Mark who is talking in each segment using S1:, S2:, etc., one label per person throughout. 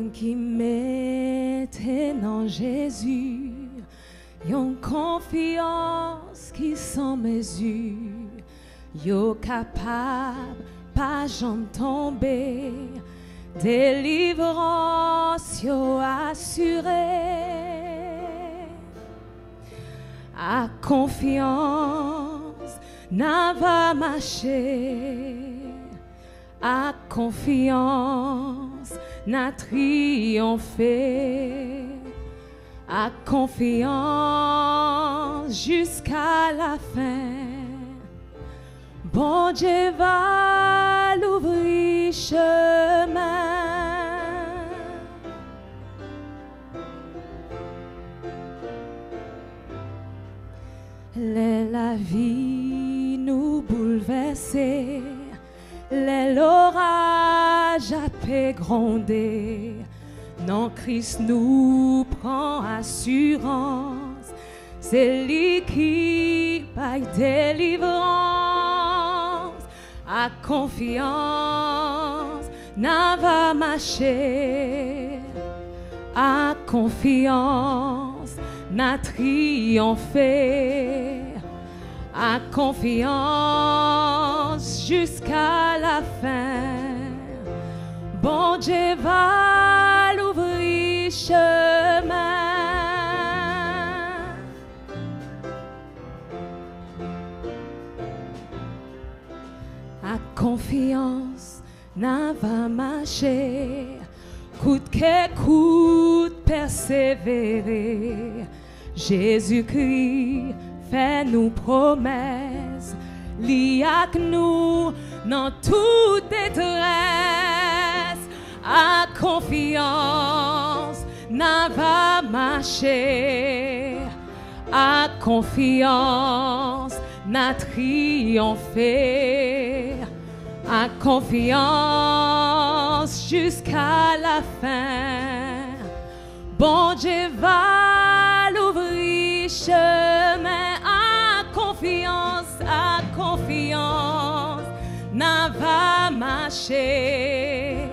S1: Moun qui mette dans Jésus, yon confiance qui sans mesure, yo capable pas jamais tomber, délivrance yo assurée. À confiance n'a va marcher, à confiance n'a triomphé, à confiance jusqu'à la fin. Bon Dieu va l'ouvrir chemin. La vie nous bouleverser, l'orage a fait gronder. Non, Christ nous prend assurance, c'est lui qui paye délivrance. À confiance, n'a va marcher, à confiance, n'a triomphé, à confiance jusqu'à la fin. Bon Dieu va l'ouvrir chemin. À confiance, n'a va marcher, coûte que coûte persévérer. Jésus-Christ fait nous promesses, li ak nous dans toute détresse. À confiance, n'a va marcher, à confiance, n'a triomphé, à confiance jusqu'à la fin. Bon Dieu va l'ouvrir chemin. À confiance, n'a va marcher,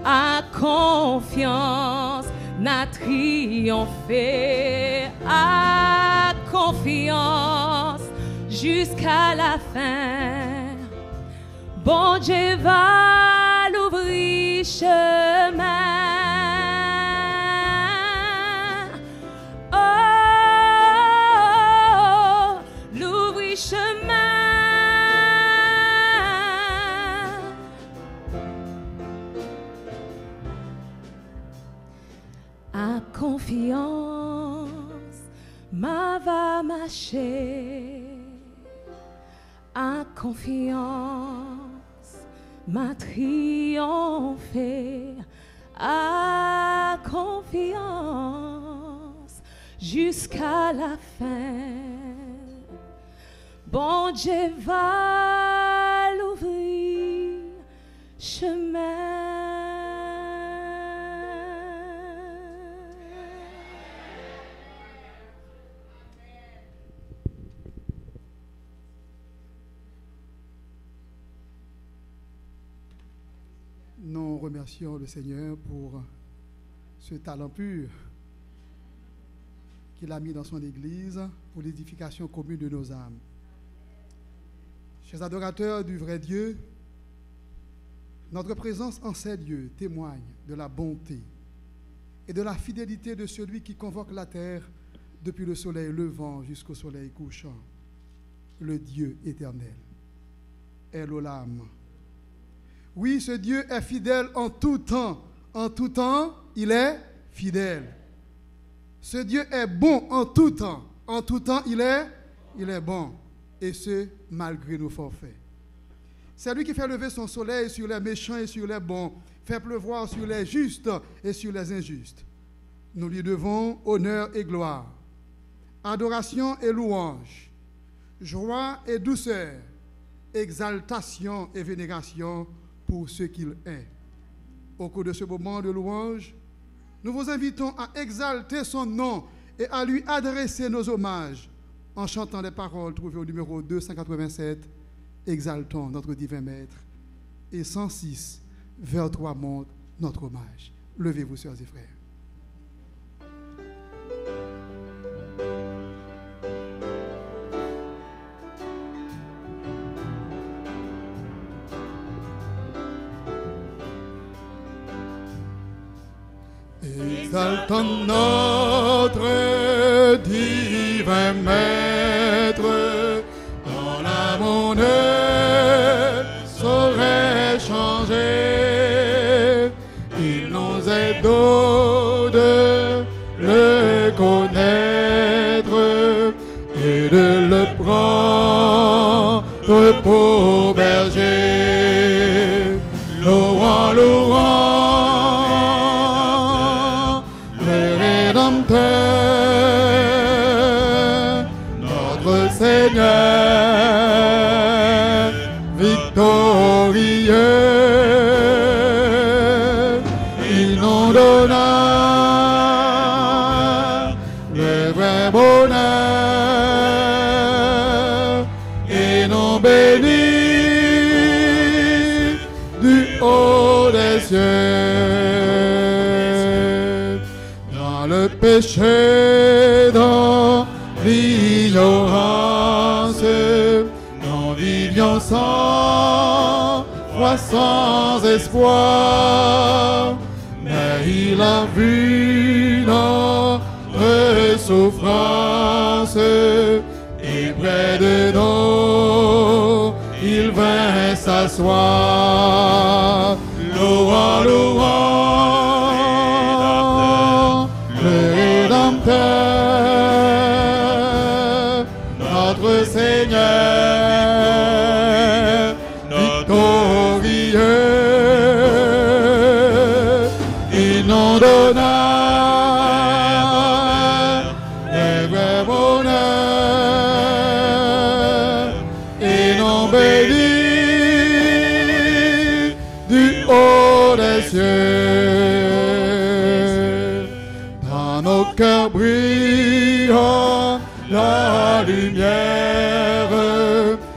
S1: à confiance, n'a triomphé, à confiance jusqu'à la fin. Bon Dieu va l'ouvrir chemin. Oh, l'ouvrir chemin. À confiance, ma va marcher. À confiance, ma triomphé. À confiance, jusqu'à la fin. Bon Dieu va l'ouvrir chemin.
S2: Nous remercions le Seigneur pour ce talent pur qu'il a mis dans son Église pour l'édification commune de nos âmes. Chers adorateurs du vrai Dieu, notre présence en ces lieux témoigne de la bonté et de la fidélité de celui qui convoque la terre depuis le soleil levant jusqu'au soleil couchant, le Dieu éternel, El Olam. Oui, ce Dieu est fidèle en tout temps. En tout temps, il est fidèle. Ce Dieu est bon en tout temps. En tout temps, il est bon. Et ce, malgré nos forfaits. C'est lui qui fait lever son soleil sur les méchants et sur les bons, fait pleuvoir sur les justes et sur les injustes. Nous lui devons honneur et gloire, adoration et louange, joie et douceur, exaltation et vénération pour ce qu'il est. Au cours de ce moment de louange, nous vous invitons à exalter son nom et à lui adresser nos hommages en chantant les paroles trouvées au numéro 287, Exaltons notre divin Maître, et 106, Vers toi monte notre hommage. Levez-vous, sœurs et frères. Exaltons notre divin Maître, dont la monde saurait changer. Il nous aide de le connaître et de le prendre pour berger. Louant, louant notre Seigneur victorieux, il nous donna le vrai bonheur et nous bénit du haut des cieux. Dans le péché, dans l'ignorance, nous vivions sans foi, sans espoir, mais il a vu notre souffrance et près de nous il vint s'asseoir. Louant, louant le Rédempteur, notre Seigneur victorieux, il nous donna le vrai bonheur et nous bénit du haut des cieux. Dans nos cœurs brille la lumière,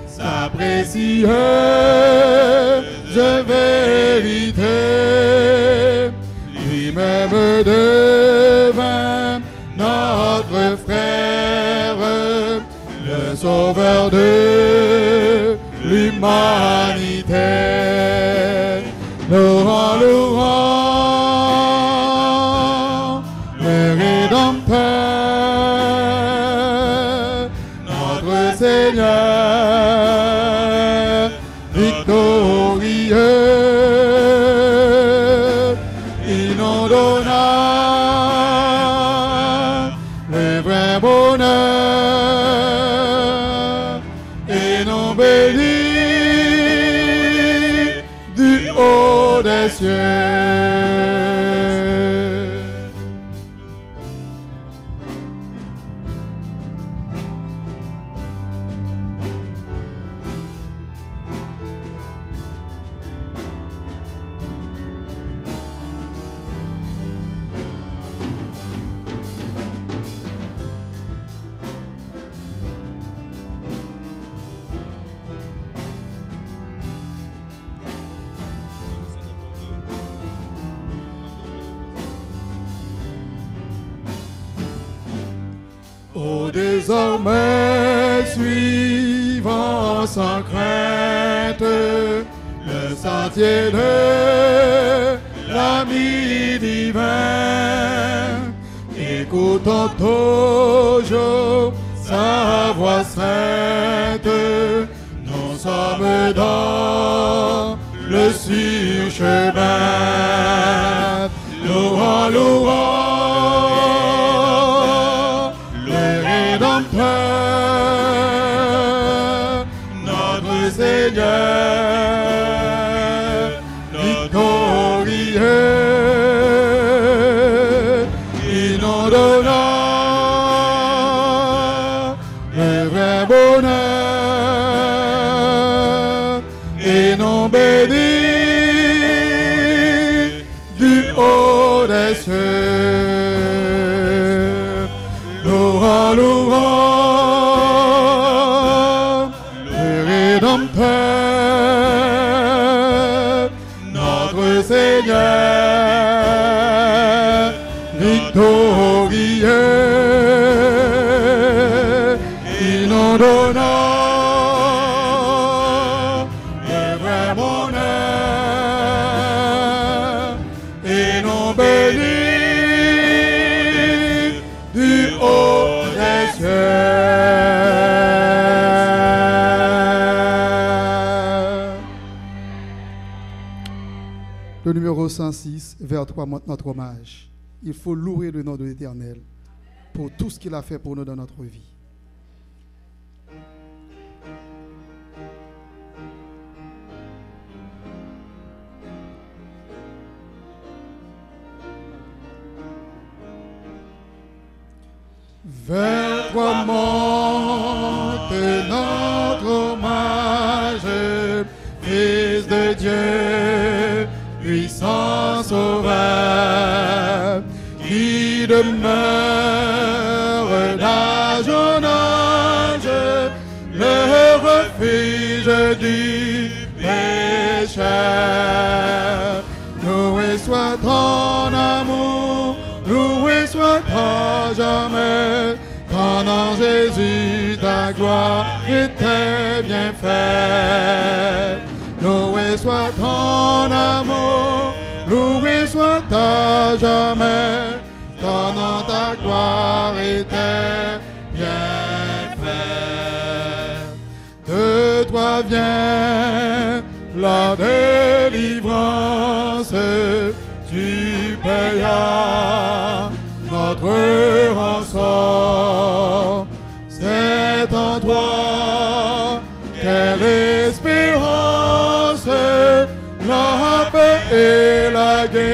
S2: sa précieuse vérité. Lui-même devint notre frère, le sauveur de l'humanité. Louant, louant le Rédempteur, notre Seigneur victorieux, il nous donna le vrai bonheur et nous bénit du haut des cieux. Oh, désormais, suivant sans crainte le sentier de l'ami divin, écoutons toujours sa voix sainte. Nous sommes dans le sûr chemin. Louant, louant notre Seigneur victorieux, il nous donna le vrai bonheur et nous bénit du haut des cieux. Louant, louant le Rédempteur, notre Seigneur Le numéro 106, vers 3 montre notre hommage. Il faut louer le nom de l'Éternel pour tout ce qu'il a fait pour nous dans notre vie. Vers toi monte notre hommage, Fils de Dieu, puissant sauveur, qui demeure d'âge en âge, le refuge du pécheur. Loué soit ton amour, loué soit à jamais, quand en Jésus ta gloire et tes bienfaits. Loué soit ton amour, loué soit à jamais, quand en ta gloire et tes bienfaits. De toi vient la délivrance, tu payas notre rançon. C'est en toi quelle espérance, la paix et la guérison.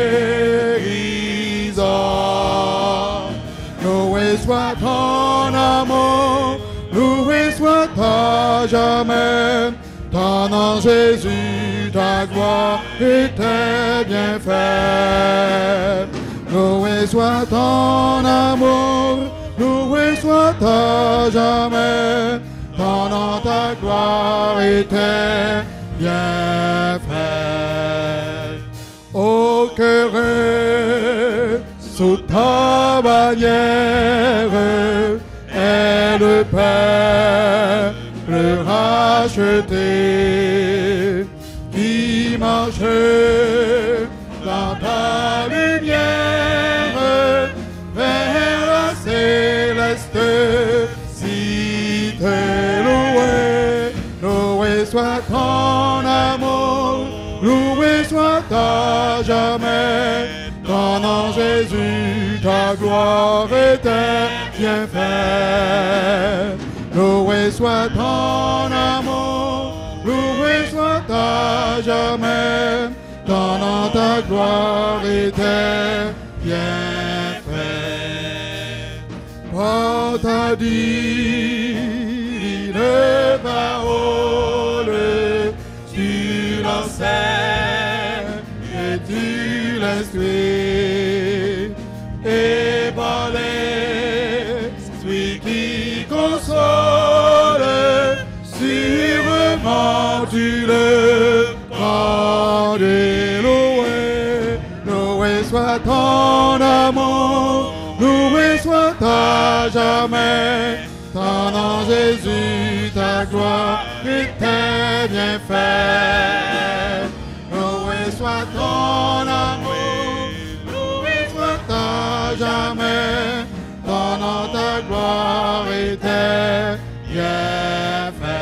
S2: Loué soit ton amour, loué soit à jamais, ton en Jésus ta gloire et tes bienfaits. Loué soit ton amour, loué soit à jamais, ton en ta gloire et tes bienfaits. Ô cœur, sous ta bannière est le Père, le racheté, qui marche dans ta lumière vers la céleste cité. Loué, loué soit ton amour, loué soit à jamais, ton en Jésus ta gloire et tes bienfaits. Loué soit ton amour, loué soit à jamais, ton en ta gloire et tes bienfaits. Par ta divine parole, tu l'enseignes et tu l'instruis, et par l'Esprit qui console, sûrement tu le rends. Loué, loué soit ton amour, loué soit à jamais, ton en Jésus ta gloire et tes bienfaits. Loué soit ton amour, loué soit à jamais, ton en ta gloire et tes bienfaits.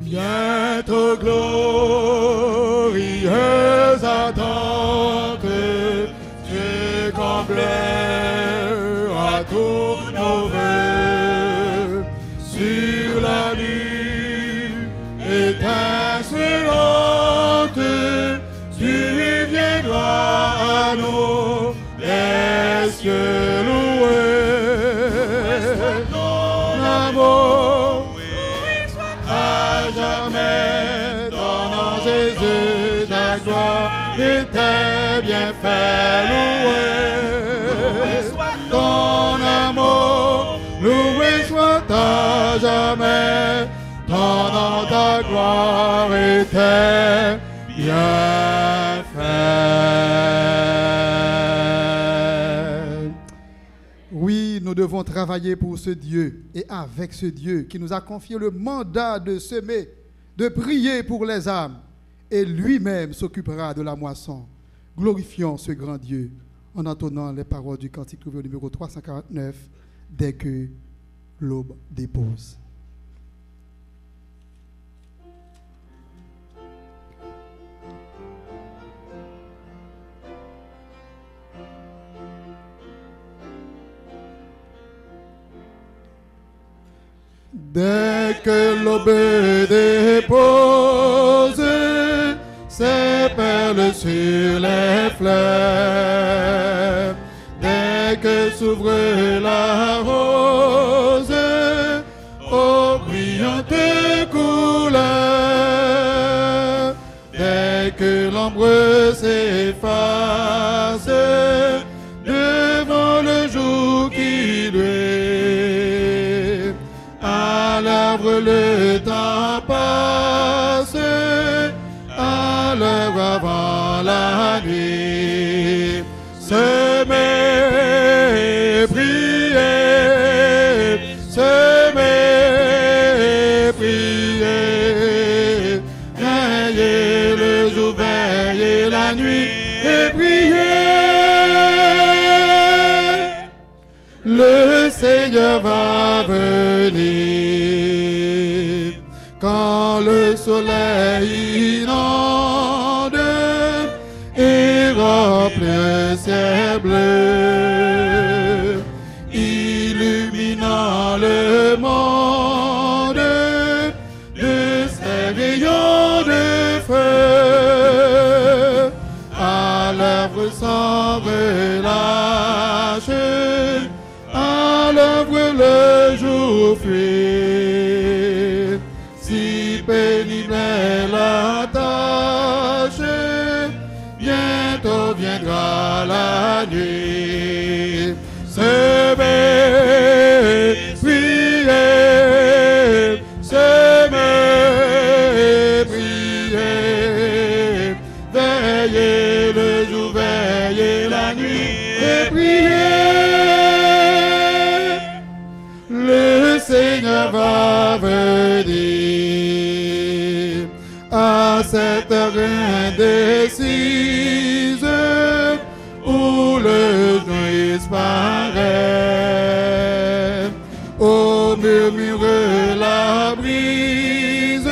S2: Bientôt glorieuse attente, Dieu comblera tous nos vœux. Sur la lune étincelante, tu viendras à nous des cieux. Loué, ton amour jamais, ton en Jésus ta gloire et tes bienfaits. Loué, ton amour, loué soit à jamais, ton en ta gloire et tes bienfaits. Oui, devons travailler pour ce Dieu et avec ce Dieu qui nous a confié le mandat de semer, de prier pour les âmes, et lui-même s'occupera de la moisson. Glorifions ce grand Dieu en entonnant les paroles du cantique trouvé au numéro 349, dès que l'aube dépose. Dès que l'aube dépose ses perles sur les fleurs, dès que s'ouvre la rose aux brillantes couleurs, dès que l'ombre s'efface devant le jour qui luit, à l'œuvre le temps passe, à l'œuvre avant la nuit. Semer, prier, semer, prier, veiller le jour, veiller la nuit et prier. Le Seigneur va venir quand le soleil inonde et remplit le ciel bleu, illuminant le monde de ses rayons de feu. À l'œuvre sans relâche, à l'œuvre le jour fuit. Si pénible est la tâche, bientôt viendra la nuit. Semer, prier, semer, prier, veiller le jour, veiller la nuit et prier. Le Seigneur va venir à cette heure indécise où le jour disparaît. Au murmure la brise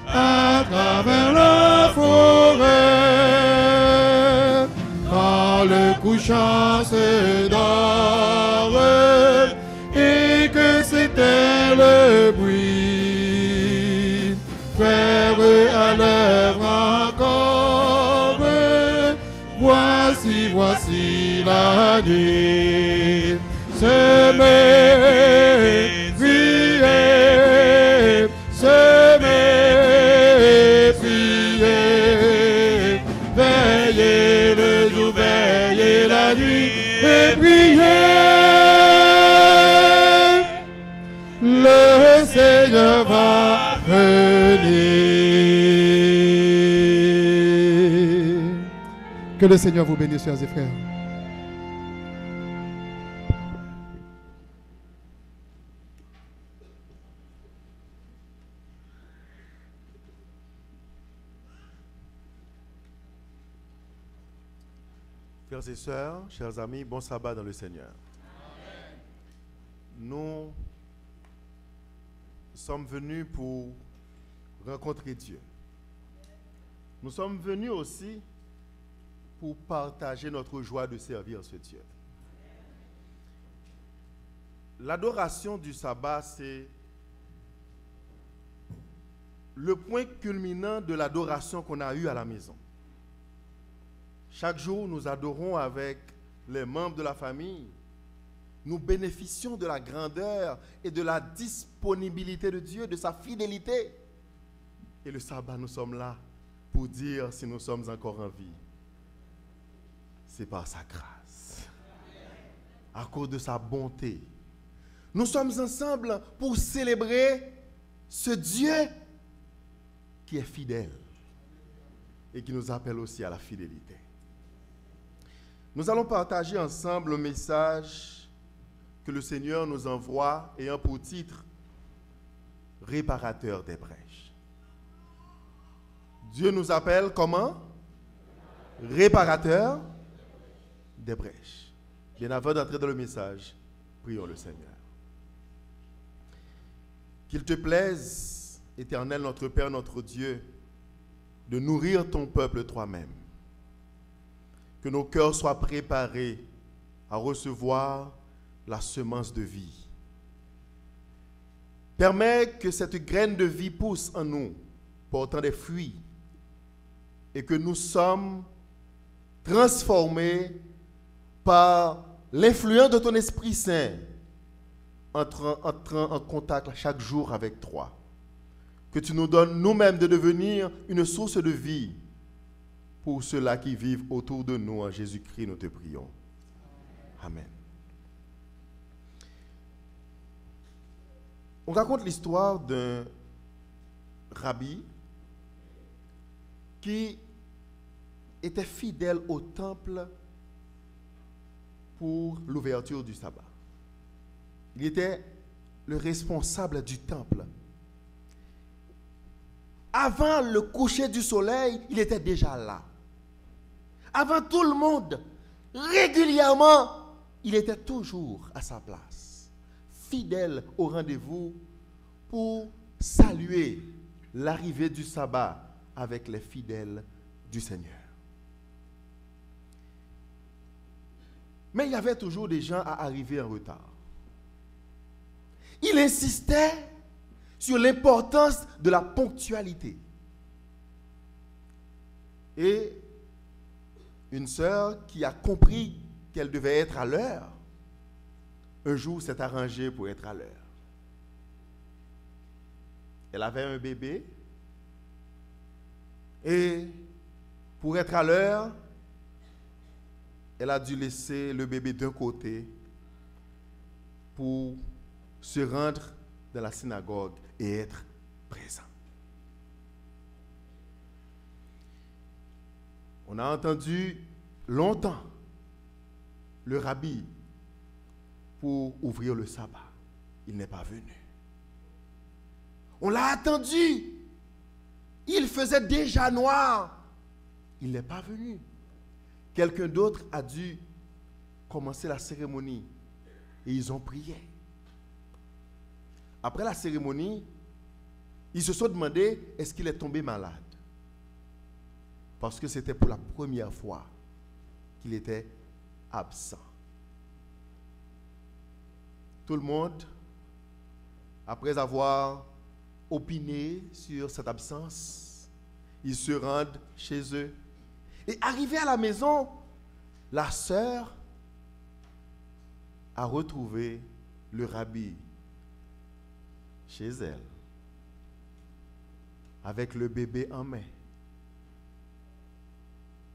S2: à travers la forêt. Quand le couchant se dort et que c'était le bruit, frère à l'œuvre encore, voici, voici la nuit. Semer, prier, semer, prier, veiller le jour, veiller la nuit et prier. Le Seigneur va venir. Que le Seigneur vous bénisse, frères et frères.
S3: Frères et sœurs, chers amis, bon sabbat dans le Seigneur. Amen. Nous sommes venus pour rencontrer Dieu. Nous sommes venus aussi pour partager notre joie de servir ce Dieu. L'adoration du sabbat, c'est le point culminant de l'adoration qu'on a eue à la maison. Chaque jour, nous adorons avec les membres de la famille. Nous bénéficions de la grandeur et de la disponibilité de Dieu, de sa fidélité. Et le sabbat, nous sommes là pour dire si nous sommes encore en vie. C'est par sa grâce, à cause de sa bonté. Nous sommes ensemble pour célébrer ce Dieu qui est fidèle et qui nous appelle aussi à la fidélité. Nous allons partager ensemble le message que le Seigneur nous envoie ayant pour titre réparateur des brèches. Dieu nous appelle comment? Réparateur des brèches. Bien avant d'entrer dans le message, prions le Seigneur. Qu'il te plaise, Éternel, notre Père, notre Dieu, de nourrir ton peuple toi-même. Que nos cœurs soient préparés à recevoir la semence de vie. Permets que cette graine de vie pousse en nous, portant des fruits, et que nous sommes transformés par l'influence de ton Esprit Saint, entrant en contact chaque jour avec toi. Que tu nous donnes nous-mêmes de devenir une source de vie pour ceux-là qui vivent autour de nous. En Jésus-Christ, nous te prions. Amen. On raconte l'histoire d'un rabbi qui était fidèle au temple pour l'ouverture du sabbat. Il était le responsable du temple. Avant le coucher du soleil, il était déjà là. Avant tout le monde, régulièrement, il était toujours à sa place, fidèle au rendez-vous pour saluer l'arrivée du sabbat avec les fidèles du Seigneur. Mais il y avait toujours des gens à arriver en retard. Il insistait sur l'importance de la ponctualité. Et une sœur qui a compris qu'elle devait être à l'heure, un jour s'est arrangée pour être à l'heure. Elle avait un bébé et pour être à l'heure, elle a dû laisser le bébé d'un côté pour se rendre dans la synagogue et être présent. On a entendu longtemps le rabbi pour ouvrir le sabbat. Il n'est pas venu. On l'a attendu. Il faisait déjà noir. Il n'est pas venu. Quelqu'un d'autre a dû commencer la cérémonie et ils ont prié. Après la cérémonie, ils se sont demandé est-ce qu'il est tombé malade? Parce que c'était pour la première fois qu'il était absent. Tout le monde, après avoir opiné sur cette absence, ils se rendent chez eux. Et arrivé à la maison, la sœur a retrouvé le rabbi chez elle, avec le bébé en main.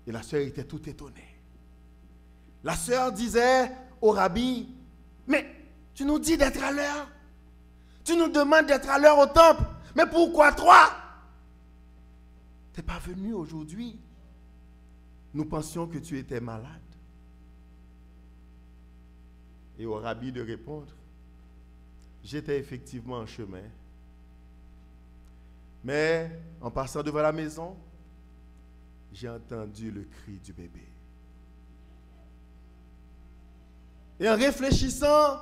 S3: Et la sœur était toute étonnée. La sœur disait au rabbi, mais tu nous dis d'être à l'heure, tu nous demandes d'être à l'heure au temple, mais pourquoi toi? Tu n'es pas venu aujourd'hui. Nous pensions que tu étais malade. Et au rabbi de répondre, j'étais effectivement en chemin. Mais en passant devant la maison, j'ai entendu le cri du bébé. Et en réfléchissant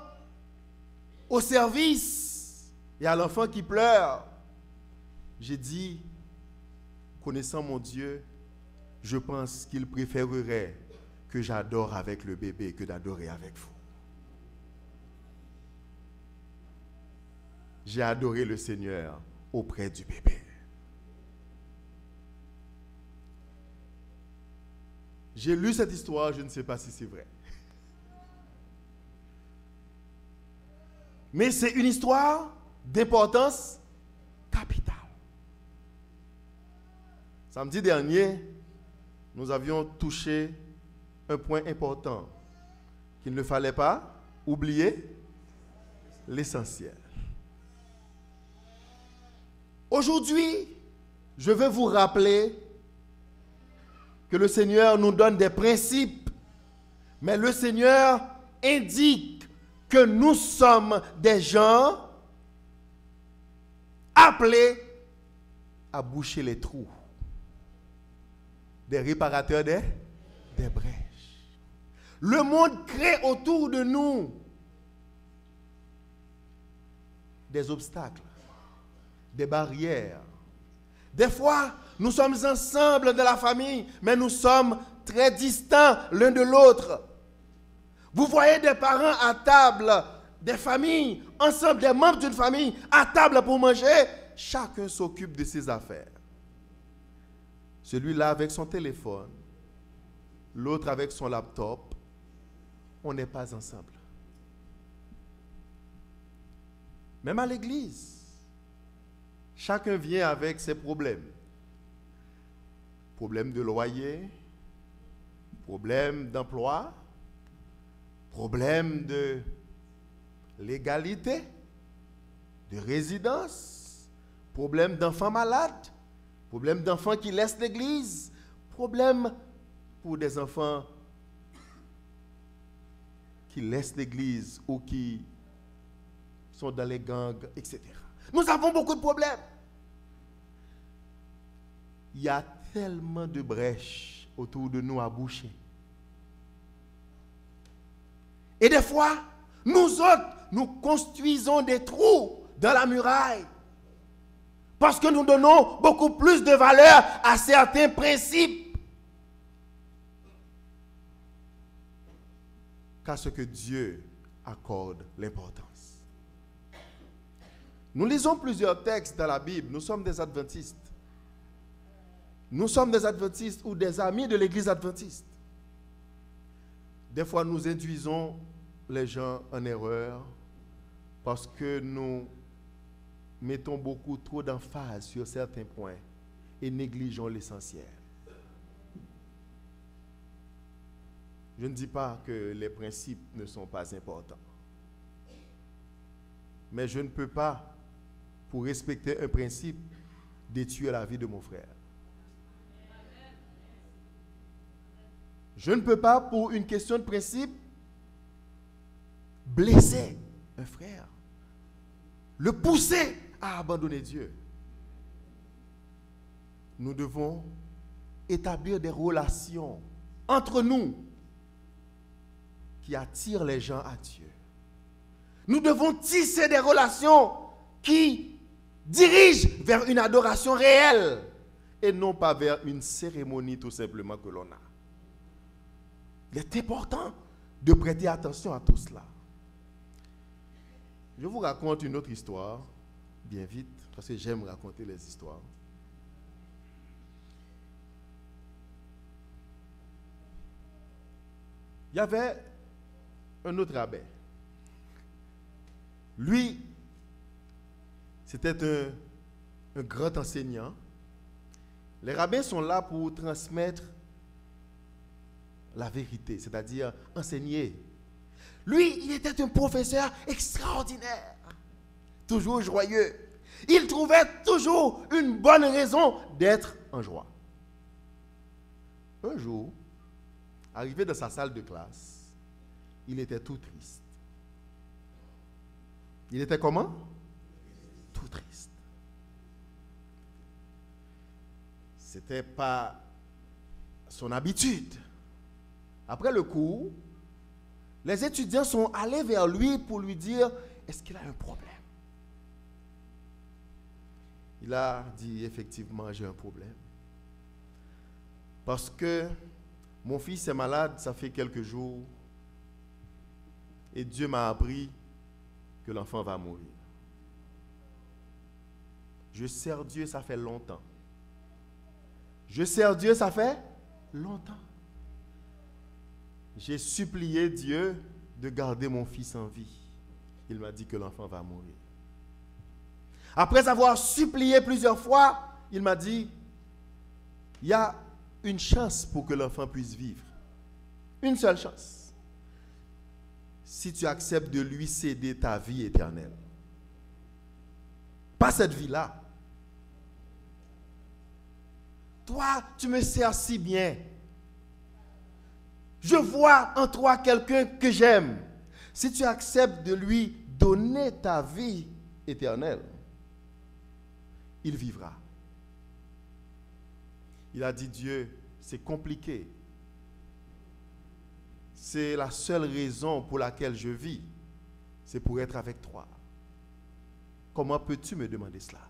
S3: au service et à l'enfant qui pleure, j'ai dit, connaissant mon Dieu, je pense qu'il préférerait que j'adore avec le bébé que d'adorer avec vous. J'ai adoré le Seigneur auprès du bébé. J'ai lu cette histoire, je ne sais pas si c'est vrai. Mais c'est une histoire d'importance capitale. Samedi dernier, nous avions touché un point important qu'il ne fallait pas oublier, l'essentiel. Aujourd'hui, je veux vous rappeler que le Seigneur nous donne des principes, mais le Seigneur indique que nous sommes des gens appelés à boucher les trous, des réparateurs des brèches. Le monde crée autour de nous des obstacles, des barrières. Des fois, nous sommes ensemble dans la famille, mais nous sommes très distants l'un de l'autre. Vous voyez des parents à table, des familles, ensemble, des membres d'une famille à table pour manger, chacun s'occupe de ses affaires. Celui-là avec son téléphone, l'autre avec son laptop, on n'est pas ensemble. Même à l'église, chacun vient avec ses problèmes. Problème de loyer, problème d'emploi, problème de légalité, de résidence, problème d'enfants malades, problème d'enfants qui laissent l'église, problème pour des enfants qui laissent l'église ou qui sont dans les gangs, etc. Nous avons beaucoup de problèmes. Il y a tellement de brèches autour de nous à boucher. Et des fois, nous autres, nous construisons des trous dans la muraille parce que nous donnons beaucoup plus de valeur à certains principes qu'à ce que Dieu accorde l'importance. Nous lisons plusieurs textes dans la Bible. Nous sommes des adventistes. Nous sommes des adventistes ou des amis de l'église adventiste. Des fois, nous induisons les gens en erreur parce que nous mettons beaucoup trop d'emphase sur certains points et négligeons l'essentiel. Je ne dis pas que les principes ne sont pas importants. Mais je ne peux pas, pour respecter un principe, détruire la vie de mon frère. Je ne peux pas, pour une question de principe, blesser un frère, le pousser à abandonner Dieu. Nous devons établir des relations entre nous qui attirent les gens à Dieu. Nous devons tisser des relations qui dirigent vers une adoration réelle et non pas vers une cérémonie tout simplement que l'on a. Il est important de prêter attention à tout cela. Je vous raconte une autre histoire, bien vite, parce que j'aime raconter les histoires. Il y avait un autre abbé. Lui, c'était un grand enseignant. Les rabbins sont là pour transmettre la vérité, c'est-à-dire enseigner. Lui, il était un professeur extraordinaire, toujours joyeux. Il trouvait toujours une bonne raison d'être en joie. Un jour, arrivé dans sa salle de classe, il était tout triste. Il était comment? Tout triste. Ce n'était pas son habitude. Après le cours, les étudiants sont allés vers lui pour lui dire, est-ce qu'il a un problème? Il a dit, effectivement, j'ai un problème. Parce que mon fils est malade, ça fait quelques jours, et Dieu m'a appris que l'enfant va mourir. Je sers Dieu, ça fait longtemps. Je sers Dieu, ça fait longtemps. J'ai supplié Dieu de garder mon fils en vie. Il m'a dit que l'enfant va mourir. Après avoir supplié plusieurs fois, il m'a dit, il y a une chance pour que l'enfant puisse vivre. Une seule chance. Si tu acceptes de lui céder ta vie éternelle. Pas cette vie-là. Toi, tu me sers si bien. Je vois en toi quelqu'un que j'aime. si tu acceptes de lui donner ta vie éternelle, il vivra. Il a dit, Dieu, c'est compliqué. C'est la seule raison pour laquelle je vis. C'est pour être avec toi. Comment peux-tu me demander cela?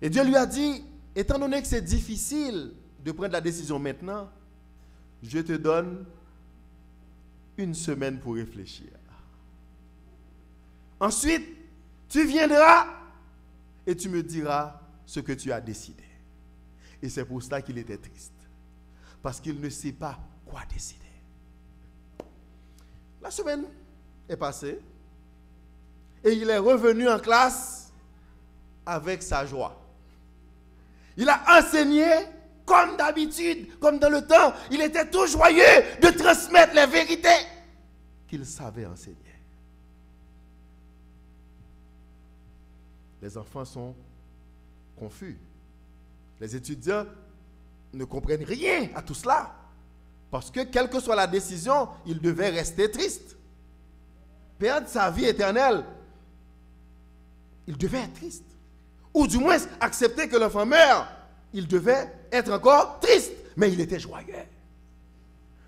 S3: Et Dieu lui a dit, étant donné que c'est difficile de prendre la décision maintenant, je te donne 1 semaine pour réfléchir. Ensuite, tu viendras et tu me diras ce que tu as décidé. Et c'est pour cela qu'il était triste. Parce qu'il ne sait pas quoi décider. La semaine est passée et il est revenu en classe avec sa joie. Il a enseigné comme d'habitude, comme dans le temps. Il était tout joyeux de transmettre les vérités qu'il savait enseigner. Les enfants sont confus. Les étudiants ne comprennent rien à tout cela. Parce que, quelle que soit la décision, il devait rester triste. Perdre sa vie éternelle, il devait être triste. Ou du moins, accepter que l'enfant meure, il devait être encore triste. Mais il était joyeux.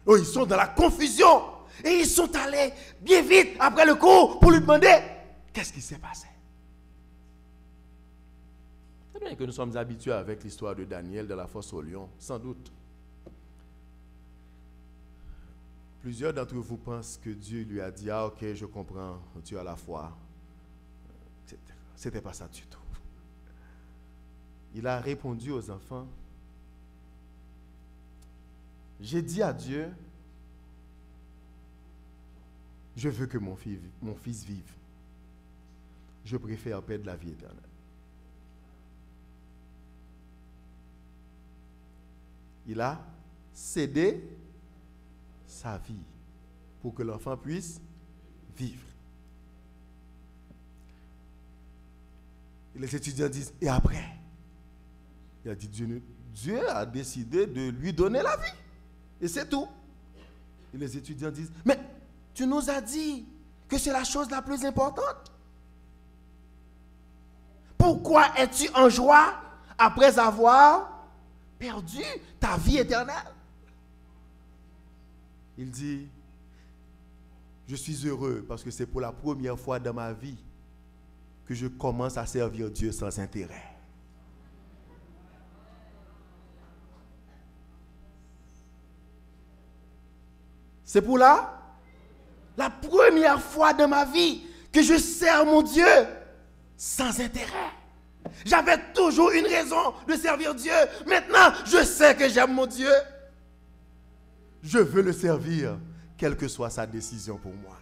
S3: Oh, ils sont dans la confusion. Et ils sont allés bien vite après le cours pour lui demander qu'est-ce qui s'est passé. C'est bien que nous sommes habitués avec l'histoire de Daniel de la fosse au lion, sans doute. Plusieurs d'entre vous pensent que Dieu lui a dit, ah ok, je comprends, tu as la foi. C'était pas ça du tout. Il a répondu aux enfants, j'ai dit à Dieu, je veux que mon fils vive. Je préfère perdre la vie éternelle. Il a cédé sa vie pour que l'enfant puisse vivre. Et les étudiants disent, et après? Il a dit, Dieu a décidé de lui donner la vie. Et c'est tout. Et les étudiants disent, mais tu nous as dit que c'est la chose la plus importante. Pourquoi es-tu en joie après avoir perdu ta vie éternelle? Il dit, je suis heureux parce que c'est pour la première fois dans ma vie que je commence à servir Dieu sans intérêt. C'est pour la première fois de ma vie que je sers mon Dieu sans intérêt. J'avais toujours une raison de servir Dieu. Maintenant, je sais que j'aime mon Dieu. Je veux le servir, quelle que soit sa décision pour moi.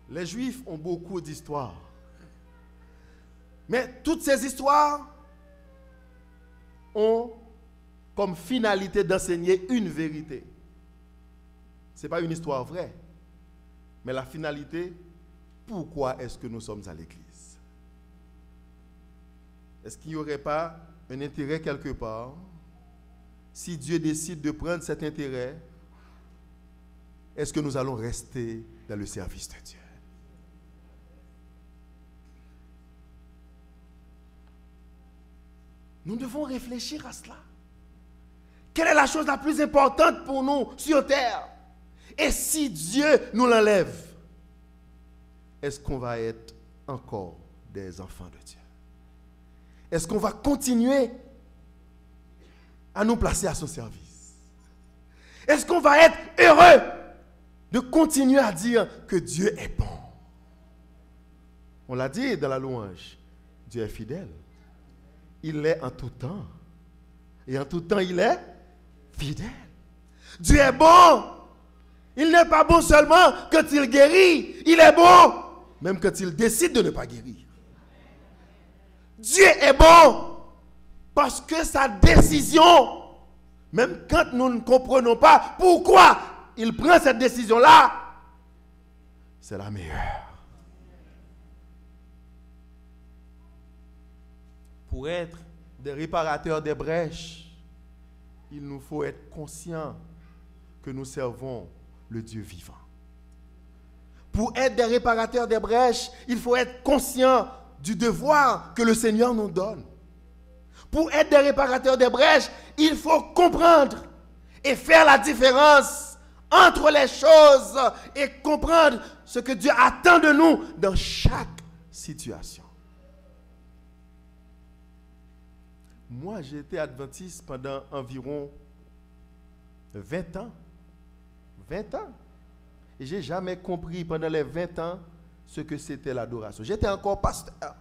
S3: Les Juifs ont beaucoup d'histoires. Mais toutes ces histoires ont comme finalité d'enseigner une vérité. Ce n'est pas une histoire vraie, mais la finalité, pourquoi est-ce que nous sommes à l'église? Est-ce qu'il n'y aurait pas un intérêt quelque part? Si Dieu décide de prendre cet intérêt, est-ce que nous allons rester dans le service de Dieu? Nous devons réfléchir à cela. Quelle est la chose la plus importante pour nous sur terre? Et si Dieu nous l'enlève, est-ce qu'on va être encore des enfants de Dieu? Est-ce qu'on va continuer à nous placer à son service? Est-ce qu'on va être heureux de continuer à dire que Dieu est bon? On l'a dit dans la louange, Dieu est fidèle. Il est en tout temps. Et en tout temps, il est fidèle. Dieu est bon. Il n'est pas bon seulement quand il guérit. Il est bon même quand il décide de ne pas guérir. Dieu est bon parce que sa décision, même quand nous ne comprenons pas pourquoi il prend cette décision-là, c'est la meilleure. Pour être des réparateurs des brèches, il nous faut être conscients que nous servons le Dieu vivant. Pour être des réparateurs des brèches, il faut être conscient du devoir que le Seigneur nous donne. Pour être des réparateurs des brèches, il faut comprendre et faire la différence entre les choses et comprendre ce que Dieu attend de nous dans chaque situation. Moi, j'ai été adventiste pendant environ 20 ans. 20 ans. Et je n'ai jamais compris pendant les 20 ans ce que c'était l'adoration. J'étais encore pasteur.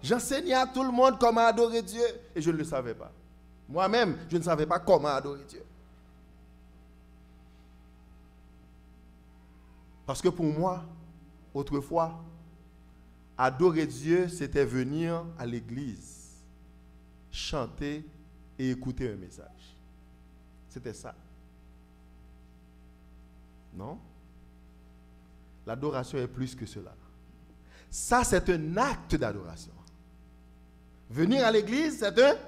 S3: J'enseignais à tout le monde comment adorer Dieu et je ne le savais pas. Moi-même, je ne savais pas comment adorer Dieu. Parce que pour moi, autrefois, adorer Dieu, c'était venir à l'église, chanter et écouter un message. C'était ça. Non? L'adoration est plus que cela. Ça, c'est un acte d'adoration. Venir à l'église, c'est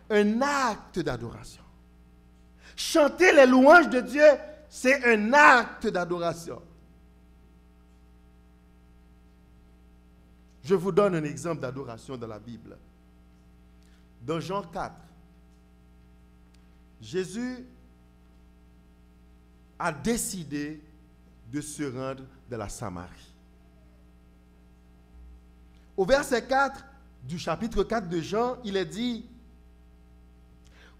S3: un acte d'adoration. Chanter les louanges de Dieu, c'est un acte d'adoration. Je vous donne un exemple d'adoration dans la Bible. Dans Jean 4, Jésus a décidé de se rendre dans la Samarie. Au verset 4 du chapitre 4 de Jean, il est dit,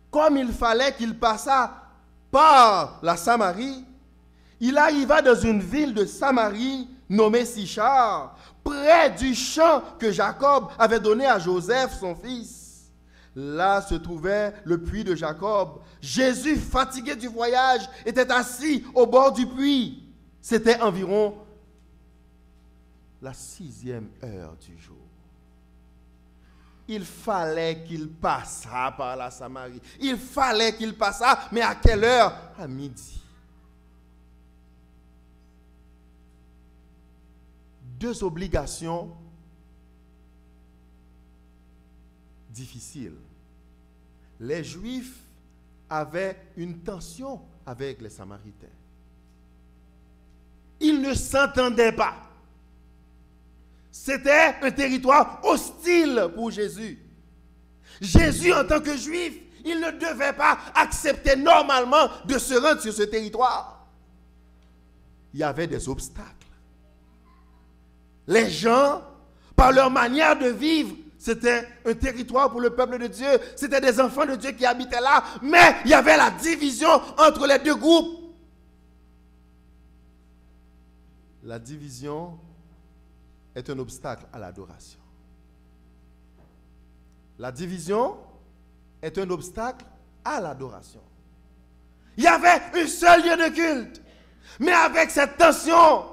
S3: comme il fallait qu'il passât par la Samarie, il arriva dans une ville de Samarie nommée Sichar, près du champ que Jacob avait donné à Joseph, son fils. Là se trouvait le puits de Jacob. Jésus, fatigué du voyage, était assis au bord du puits. C'était environ la 6e heure du jour. Il fallait qu'il passât par la Samarie. Il fallait qu'il passât, mais à quelle heure? À midi. 2 obligations difficiles. Les Juifs avaient une tension avec les Samaritains. Ils ne s'entendaient pas. C'était un territoire hostile pour Jésus. Jésus, en tant que Juif, il ne devait pas accepter normalement de se rendre sur ce territoire. Il y avait des obstacles. Les gens, par leur manière de vivre, c'était un territoire pour le peuple de Dieu. C'était des enfants de Dieu qui habitaient là. Mais il y avait la division entre les deux groupes. La division est un obstacle à l'adoration. La division est un obstacle à l'adoration. Il y avait un seul lieu de culte. Mais avec cette tension,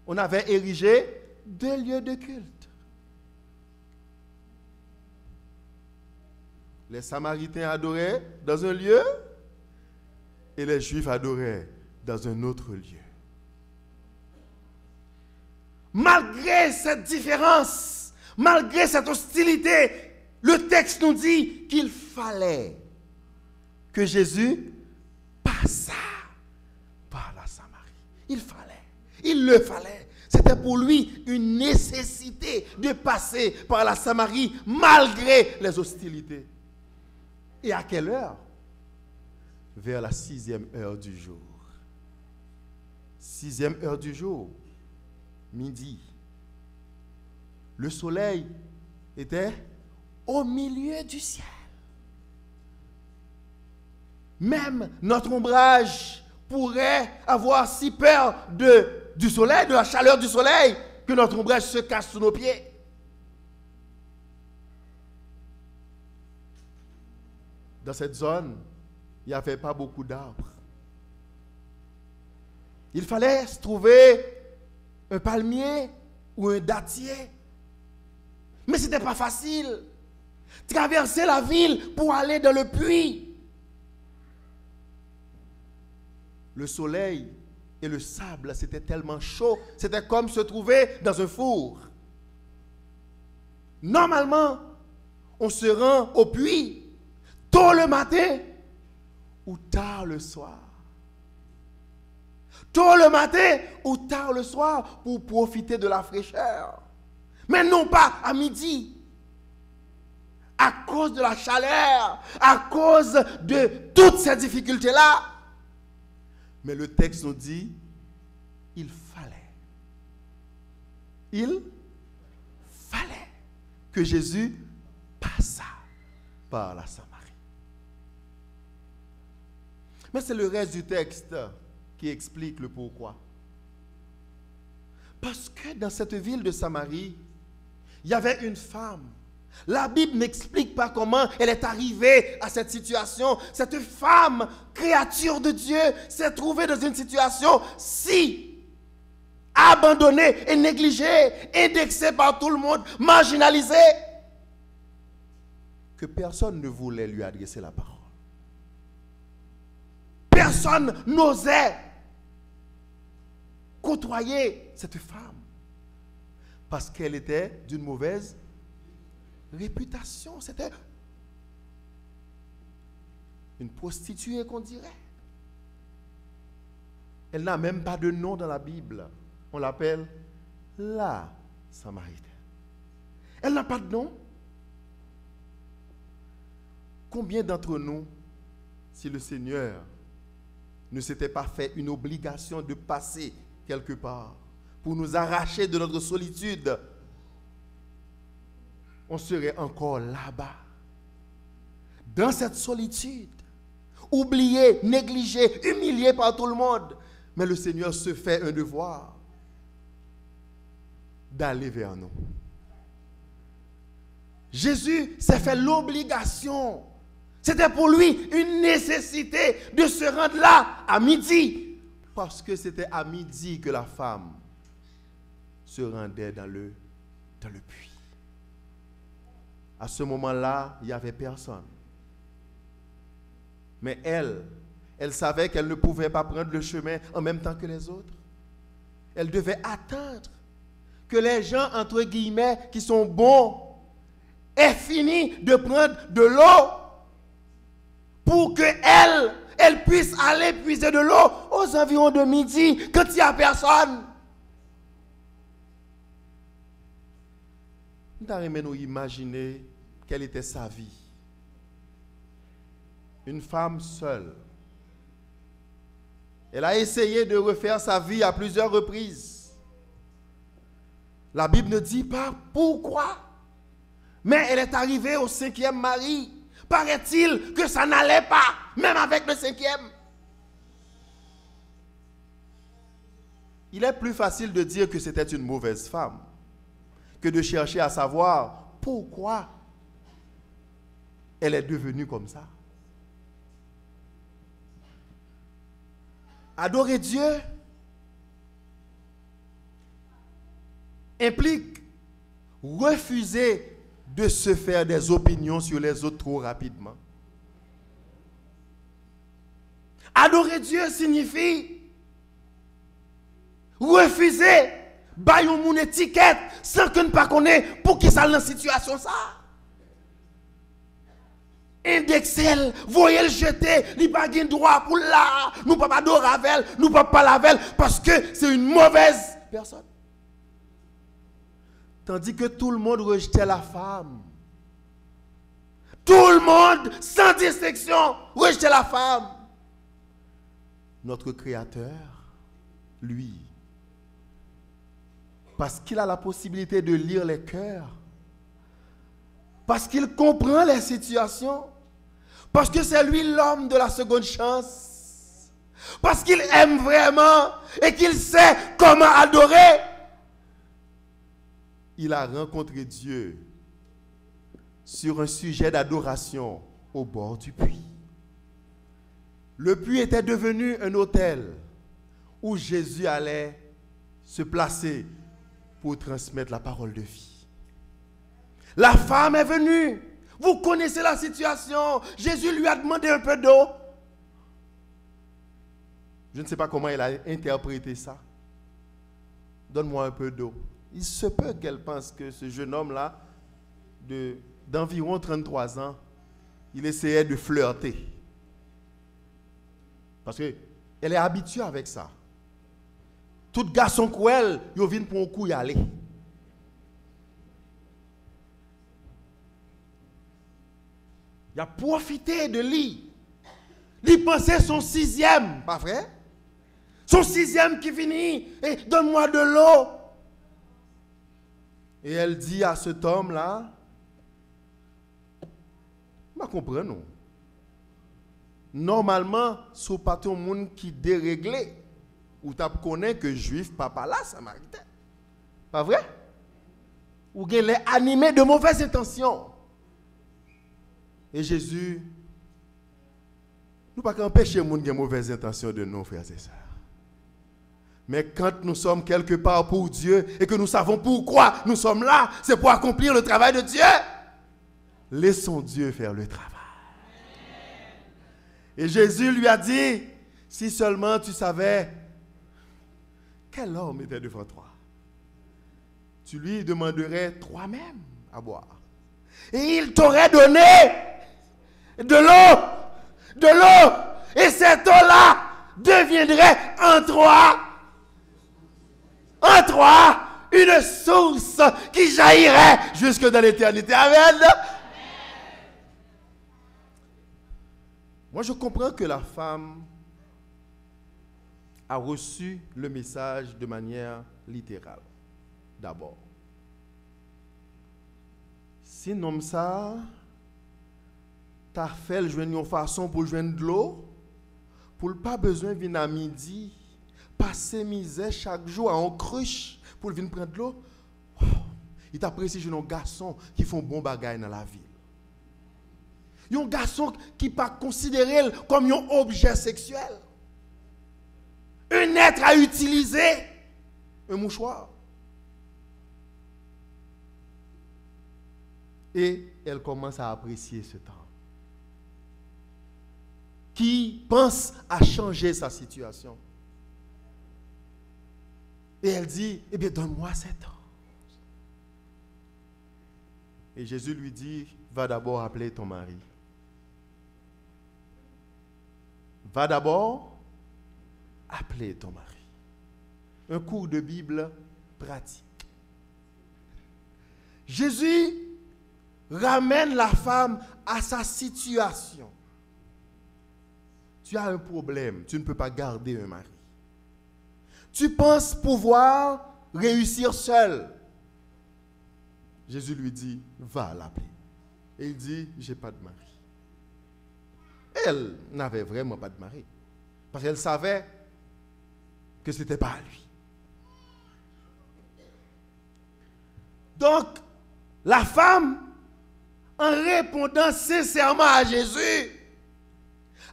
S3: on avait érigé 2 lieux de culte. Les Samaritains adoraient dans un lieu et les Juifs adoraient dans un autre lieu. Malgré cette différence, malgré cette hostilité, le texte nous dit qu'il fallait que Jésus passât par la Samarie. Il le fallait. C'était pour lui une nécessité de passer par la Samarie malgré les hostilités. Et à quelle heure? Vers la 6e heure du jour. 6e heure du jour, midi. Le soleil était au milieu du ciel. Même notre ombrage pourrait avoir si peur du soleil, de la chaleur du soleil, que notre ombrage se cache sous nos pieds. Dans cette zone, il n'y avait pas beaucoup d'arbres. Il fallait se trouver un palmier ou un dattier. Mais ce n'était pas facile. Traverser la ville pour aller dans le puits. Le soleil et le sable, c'était tellement chaud. C'était comme se trouver dans un four. Normalement, on se rend au puits tôt le matin ou tard le soir. Tôt le matin ou tard le soir pour profiter de la fraîcheur. Mais non pas à midi. À cause de la chaleur, à cause de toutes ces difficultés-là. Mais le texte nous dit, il fallait que Jésus passa par la Samarie. Mais c'est le reste du texte qui explique le pourquoi. Parce que dans cette ville de Samarie, il y avait une femme. La Bible n'explique pas comment elle est arrivée à cette situation. Cette femme, créature de Dieu, s'est trouvée dans une situation si abandonnée et négligée, indexée par tout le monde, marginalisée, que personne ne voulait lui adresser la parole. Personne n'osait côtoyer cette femme parce qu'elle était d'une mauvaise réputation. C'était une prostituée qu'on dirait. Elle n'a même pas de nom dans la Bible. On l'appelle la Samaritaine. Elle n'a pas de nom. Combien d'entre nous, si le Seigneur ne s'était pas fait une obligation de passer quelque part pour nous arracher de notre solitude, on serait encore là-bas, dans cette solitude, oublié, négligé, humilié par tout le monde. Mais le Seigneur se fait un devoir d'aller vers nous. Jésus s'est fait l'obligation. C'était pour lui une nécessité de se rendre là à midi. Parce que c'était à midi que la femme se rendait dans le puits. À ce moment-là, il n'y avait personne. Mais elle savait qu'elle ne pouvait pas prendre le chemin en même temps que les autres. Elle devait attendre que les gens, entre guillemets, qui sont bons, aient fini de prendre de l'eau pour qu'elle puisse aller puiser de l'eau aux environs de midi quand il n'y a personne. Nous devons imaginer quelle était sa vie. Une femme seule. Elle a essayé de refaire sa vie à plusieurs reprises. La Bible ne dit pas pourquoi. Mais elle est arrivée au 5e mari. Paraît-il que ça n'allait pas, même avec le 5e. Il est plus facile de dire que c'était une mauvaise femme que de chercher à savoir pourquoi elle est devenue comme ça. Adorer Dieu implique refuser de se faire des opinions sur les autres trop rapidement. Adorer Dieu signifie refuser bailler mon étiquette sans que ne pas connaître pour qui ça dans situation ça. Indexel, voyez le jeter, il pas de droit pour là, nous pas adorer avec, nous pas parler avec parce que c'est une mauvaise personne. Tandis que tout le monde rejetait la femme. Tout le monde, sans distinction, rejetait la femme. Notre Créateur, lui, parce qu'il a la possibilité de lire les cœurs, parce qu'il comprend les situations, parce que c'est lui l'homme de la seconde chance, parce qu'il aime vraiment et qu'il sait comment adorer, il a rencontré Dieu sur un sujet d'adoration au bord du puits. Le puits était devenu un hôtel où Jésus allait se placer pour transmettre la parole de vie. La femme est venue. Vous connaissez la situation. Jésus lui a demandé un peu d'eau. Je ne sais pas comment elle a interprété ça. Donne-moi un peu d'eau. Il se peut qu'elle pense que ce jeune homme-là, d'environ 33 ans, il essayait de flirter. Parce qu'elle est habituée avec ça. Tout garçon qu'elle, il vient pour un coup y aller. Il a profité de lui. Il pensait son 6e, pas vrai? Son 6e qui finit, et donne-moi de l'eau. Et elle dit à cet homme-là, je comprends, non? Normalement, ce n'est pas tout le monde qui est déréglé. Ou tu connais que juif, papa là, samaritain. Pas vrai? Ou qu'il est animé de mauvaises intentions. Et Jésus, nous ne pouvons pas empêcher les gens qui ont de mauvaises intentions de nous, frères et sœurs. Mais quand nous sommes quelque part pour Dieu et que nous savons pourquoi nous sommes là, c'est pour accomplir le travail de Dieu. Laissons Dieu faire le travail. Et Jésus lui a dit, si seulement tu savais quel homme était devant toi, tu lui demanderais toi-même à boire. Et il t'aurait donné de l'eau. De l'eau. Et cette eau-là deviendrait en toi une source qui jaillirait jusque dans l'éternité. Amen. Moi, je comprends que la femme a reçu le message de manière littérale. D'abord. Sinon, ça, t'as fait une façon pour joindre de l'eau, pour ne pas besoin de venir à midi, passer misère chaque jour à un cruche pour venir prendre de l'eau. Wow. Il t'apprécie un garçon qui font bon bagage dans la ville. Un garçon qui n'est pas considéré comme un objet sexuel. Un être à utiliser. Un mouchoir. Et elle commence à apprécier ce temps. Qui pense à changer sa situation. Et elle dit, eh bien, donne-moi 7 ans. Et Jésus lui dit, va d'abord appeler ton mari. Va d'abord appeler ton mari. Un cours de Bible pratique. Jésus ramène la femme à sa situation. Tu as un problème, tu ne peux pas garder un mari. Tu penses pouvoir réussir seul. Jésus lui dit, va l'appeler. Et il dit, j'ai pas de mari. Elle n'avait vraiment pas de mari. Parce qu'elle savait que ce n'était pas à lui. Donc, la femme, en répondant sincèrement à Jésus,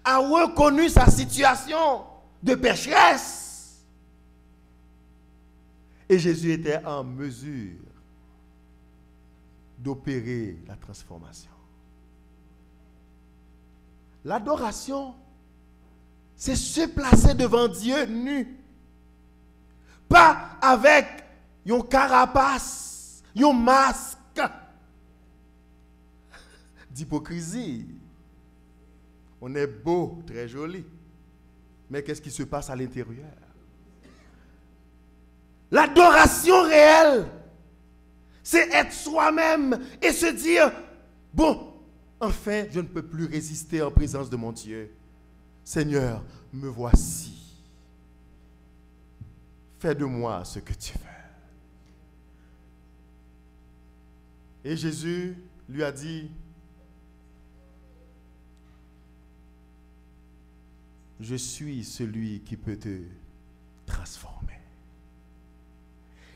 S3: a reconnu sa situation de pécheresse. Et Jésus était en mesure d'opérer la transformation. L'adoration, c'est se placer devant Dieu nu. Pas avec un carapace, un masque d'hypocrisie. On est beau, très joli. Mais qu'est-ce qui se passe à l'intérieur? L'adoration réelle, c'est être soi-même et se dire, bon, enfin, je ne peux plus résister en présence de mon Dieu. Seigneur, me voici. Fais de moi ce que tu veux. Et Jésus lui a dit, je suis celui qui peut te transformer.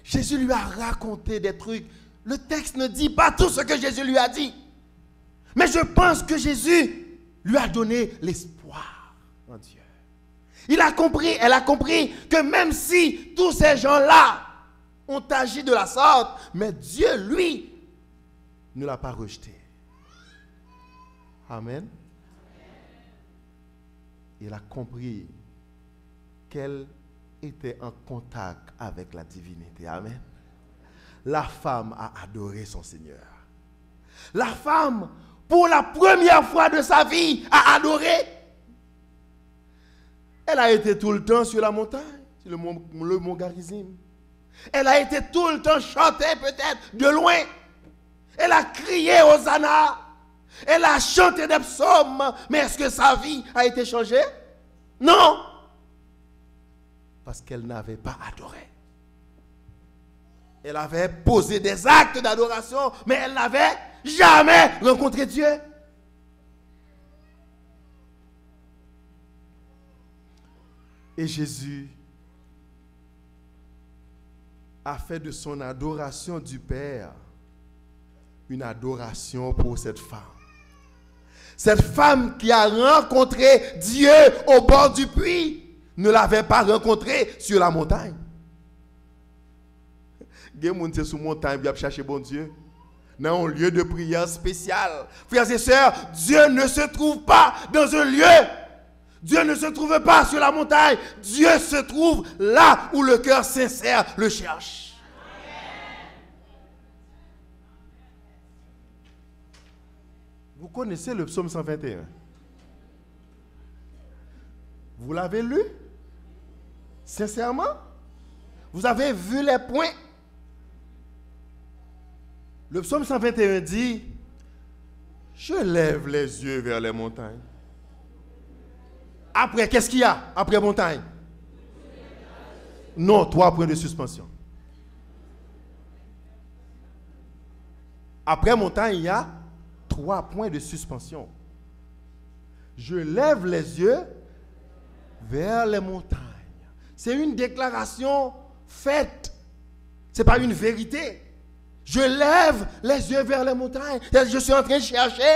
S3: Jésus lui a raconté des trucs. Le texte ne dit pas tout ce que Jésus lui a dit. Mais je pense que Jésus lui a donné l'espoir en Dieu. Elle a compris que même si tous ces gens-là ont agi de la sorte, mais Dieu, lui, ne l'a pas rejeté. Amen. Elle a compris qu'elle était en contact avec la divinité. Amen. La femme a adoré son Seigneur. La femme pour la première fois de sa vie, à adorer. Elle a été tout le temps sur la montagne, sur le mont Garizim. Elle a été tout le temps chantée peut-être de loin. Elle a crié Hosanna. Elle a chanté des psaumes. Mais est-ce que sa vie a été changée? Non. Parce qu'elle n'avait pas adoré. Elle avait posé des actes d'adoration, mais elle n'avait jamais rencontré Dieu. Et Jésus a fait de son adoration du Père une adoration pour cette femme. Cette femme qui a rencontré Dieu au bord du puits ne l'avait pas rencontré sur la montagne. Il y a des gens qui sont sur la montagne pour chercher bon Dieu. Dans un lieu de prière spécial. Frères et sœurs, Dieu ne se trouve pas dans un lieu. Dieu ne se trouve pas sur la montagne. Dieu se trouve là où le cœur sincère le cherche. Vous connaissez le psaume 121? Vous l'avez lu? Sincèrement? Vous avez vu les points? Le psaume 121 dit, je lève les yeux vers les montagnes. Après, qu'est-ce qu'il y a après montagne? Non, 3 points de suspension. Après montagne, il y a 3 points de suspension. Je lève les yeux vers les montagnes. C'est une déclaration faite. Ce n'est pas une vérité. Je lève les yeux vers les montagnes. Je suis en train de chercher.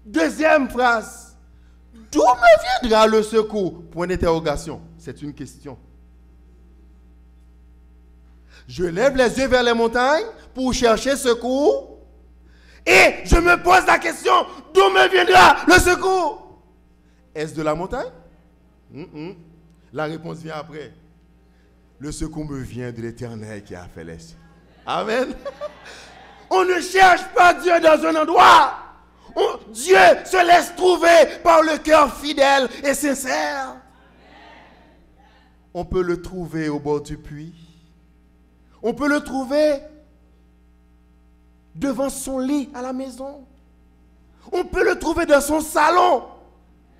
S3: Deuxième phrase. D'où me viendra le secours? Point d'interrogation. C'est une question. Je lève les yeux vers les montagnes pour chercher secours. Et je me pose la question, d'où me viendra le secours? Est-ce de la montagne? La réponse vient après. Le secours me vient de l'Éternel qui a fait les cieux. Amen. On ne cherche pas Dieu dans un endroit. Dieu se laisse trouver par le cœur fidèle et sincère. On peut le trouver au bord du puits. On peut le trouver devant son lit à la maison. On peut le trouver dans son salon,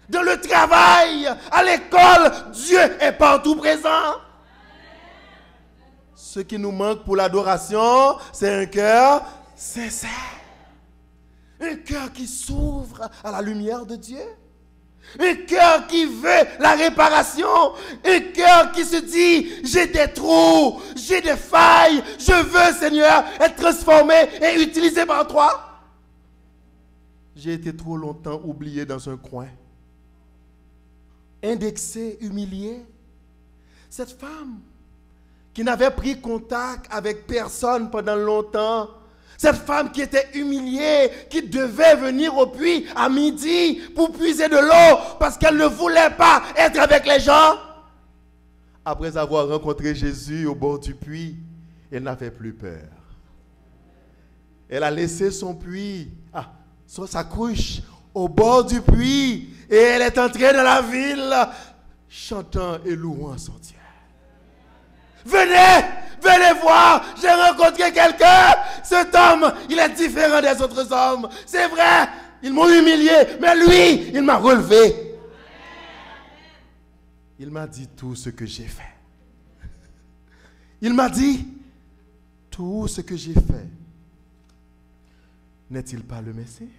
S3: dans le travail, à l'école. Dieu est partout présent. Ce qui nous manque pour l'adoration, c'est un cœur sincère. Un cœur qui s'ouvre à la lumière de Dieu. Un cœur qui veut la réparation. Un cœur qui se dit, j'ai des trous, j'ai des failles. Je veux, Seigneur, être transformé et utilisé par toi. J'ai été trop longtemps oublié dans un coin. Indexé, humilié. Cette femme qui n'avait pris contact avec personne pendant longtemps. Cette femme qui était humiliée, qui devait venir au puits à midi pour puiser de l'eau parce qu'elle ne voulait pas être avec les gens. Après avoir rencontré Jésus au bord du puits, elle n'avait plus peur. Elle a laissé son puits, sa couche au bord du puits et elle est entrée dans la ville chantant et louant son Dieu. Venez voir, j'ai rencontré quelqu'un. Cet homme, il est différent des autres hommes. C'est vrai, ils m'ont humilié, mais lui, il m'a relevé. Il m'a dit tout ce que j'ai fait. Il m'a dit tout ce que j'ai fait. N'est-il pas le Messie?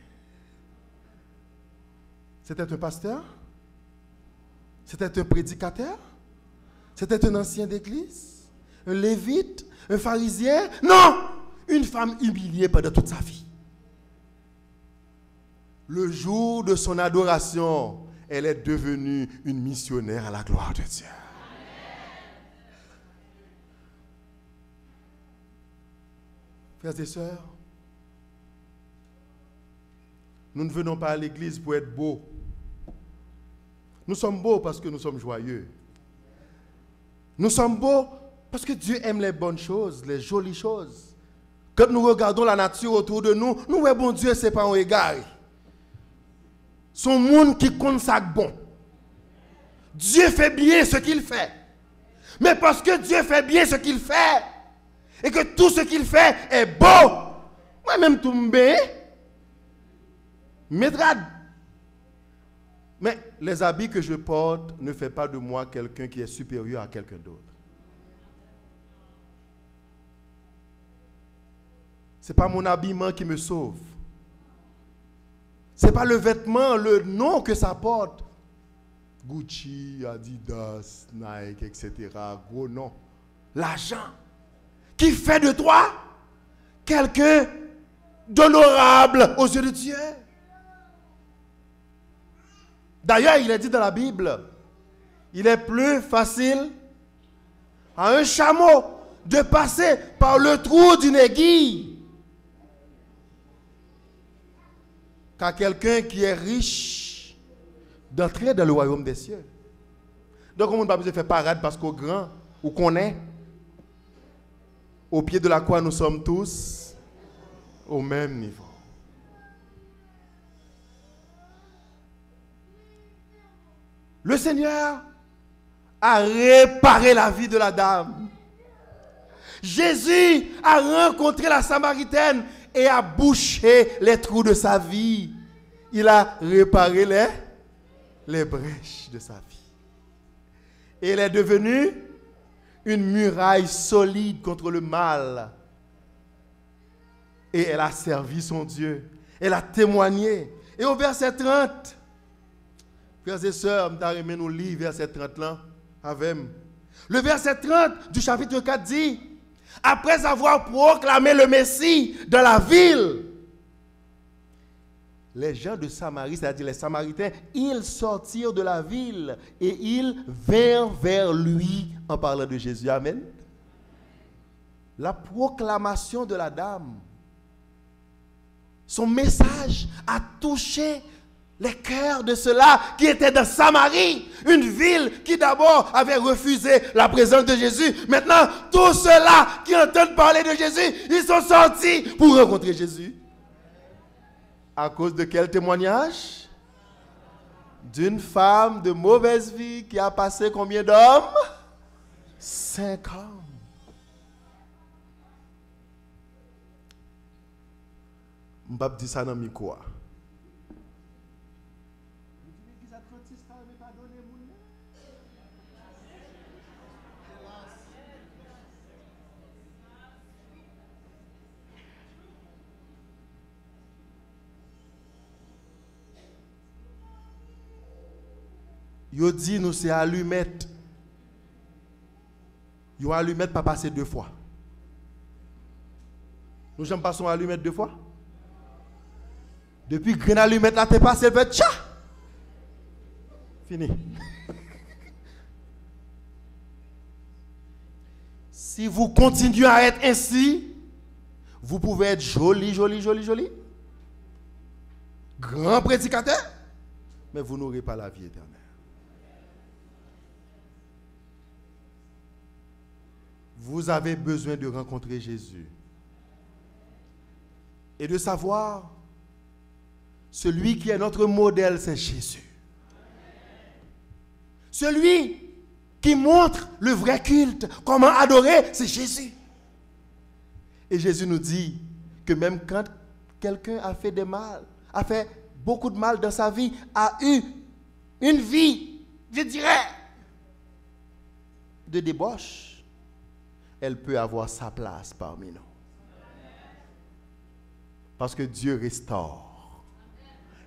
S3: C'était un pasteur? C'était un prédicateur? C'était un ancien d'église? Un lévite, un pharisien? Non! Une femme humiliée pendant toute sa vie. Le jour de son adoration, elle est devenue une missionnaire à la gloire de Dieu. Frères et sœurs, nous ne venons pas à l'église pour être beaux. Nous sommes beaux parce que nous sommes joyeux. Nous sommes beaux parce que Dieu aime les bonnes choses, les jolies choses. Quand nous regardons la nature autour de nous, nous voyons bon Dieu, ce n'est pas un égaré. Son monde qui compte ça bon. Dieu fait bien ce qu'il fait. Mais parce que Dieu fait bien ce qu'il fait, et que tout ce qu'il fait est beau, moi-même tombé, médrade. Mais les habits que je porte ne font pas de moi quelqu'un qui est supérieur à quelqu'un d'autre. Ce n'est pas mon habillement qui me sauve. Ce n'est pas le vêtement, le nom que ça porte. Gucci, Adidas, Nike, etc. Gros nom. L'argent qui fait de toi quelqu'un d'honorable aux yeux de Dieu. D'ailleurs, il est dit dans la Bible, il est plus facile à un chameau de passer par le trou d'une aiguille qu'à quelqu'un qui est riche d'entrer dans le royaume des cieux. Donc, on ne peut pas besoin de faire parade parce qu'au grand, ou qu'on est, au pied de la croix, nous sommes tous au même niveau. Le Seigneur a réparé la vie de la dame. Jésus a rencontré la Samaritaine et a bouché les trous de sa vie. Il a réparé les brèches de sa vie. Et elle est devenue une muraille solide contre le mal. Et elle a servi son Dieu. Elle a témoigné. Et au verset 30, frères et sœurs, je nous lire verset 30 là, avec. Le verset 30 du chapitre 4 dit, après avoir proclamé le Messie dans la ville, les gens de Samarie, c'est-à-dire les Samaritains, ils sortirent de la ville et ils vinrent vers lui en parlant de Jésus. Amen. La proclamation de la dame, son message a touché les cœurs de ceux-là qui étaient dans Samarie, une ville qui d'abord avait refusé la présence de Jésus. Maintenant, tous ceux-là qui entendent parler de Jésus, ils sont sortis pour rencontrer Jésus. À cause de quel témoignage? D'une femme de mauvaise vie qui a passé combien d'hommes? 5 hommes. Je ne vais pas dire ça dans le micro. Yo dit nous c'est allumette. Yo allumette pas passer 2 fois. Nous jamais passons allumette 2 fois. Depuis que allumette là t'es passé le tcha. Fini. Si vous continuez à être ainsi, vous pouvez être joli, grand prédicateur, mais vous n'aurez pas la vie éternelle. Vous avez besoin de rencontrer Jésus et de savoir celui qui est notre modèle, c'est Jésus. Celui qui montre le vrai culte, comment adorer, c'est Jésus. Et Jésus nous dit que même quand quelqu'un a fait des mal, a fait beaucoup de mal dans sa vie, a eu une vie, je dirais, de débauche, elle peut avoir sa place parmi nous. Parce que Dieu restaure.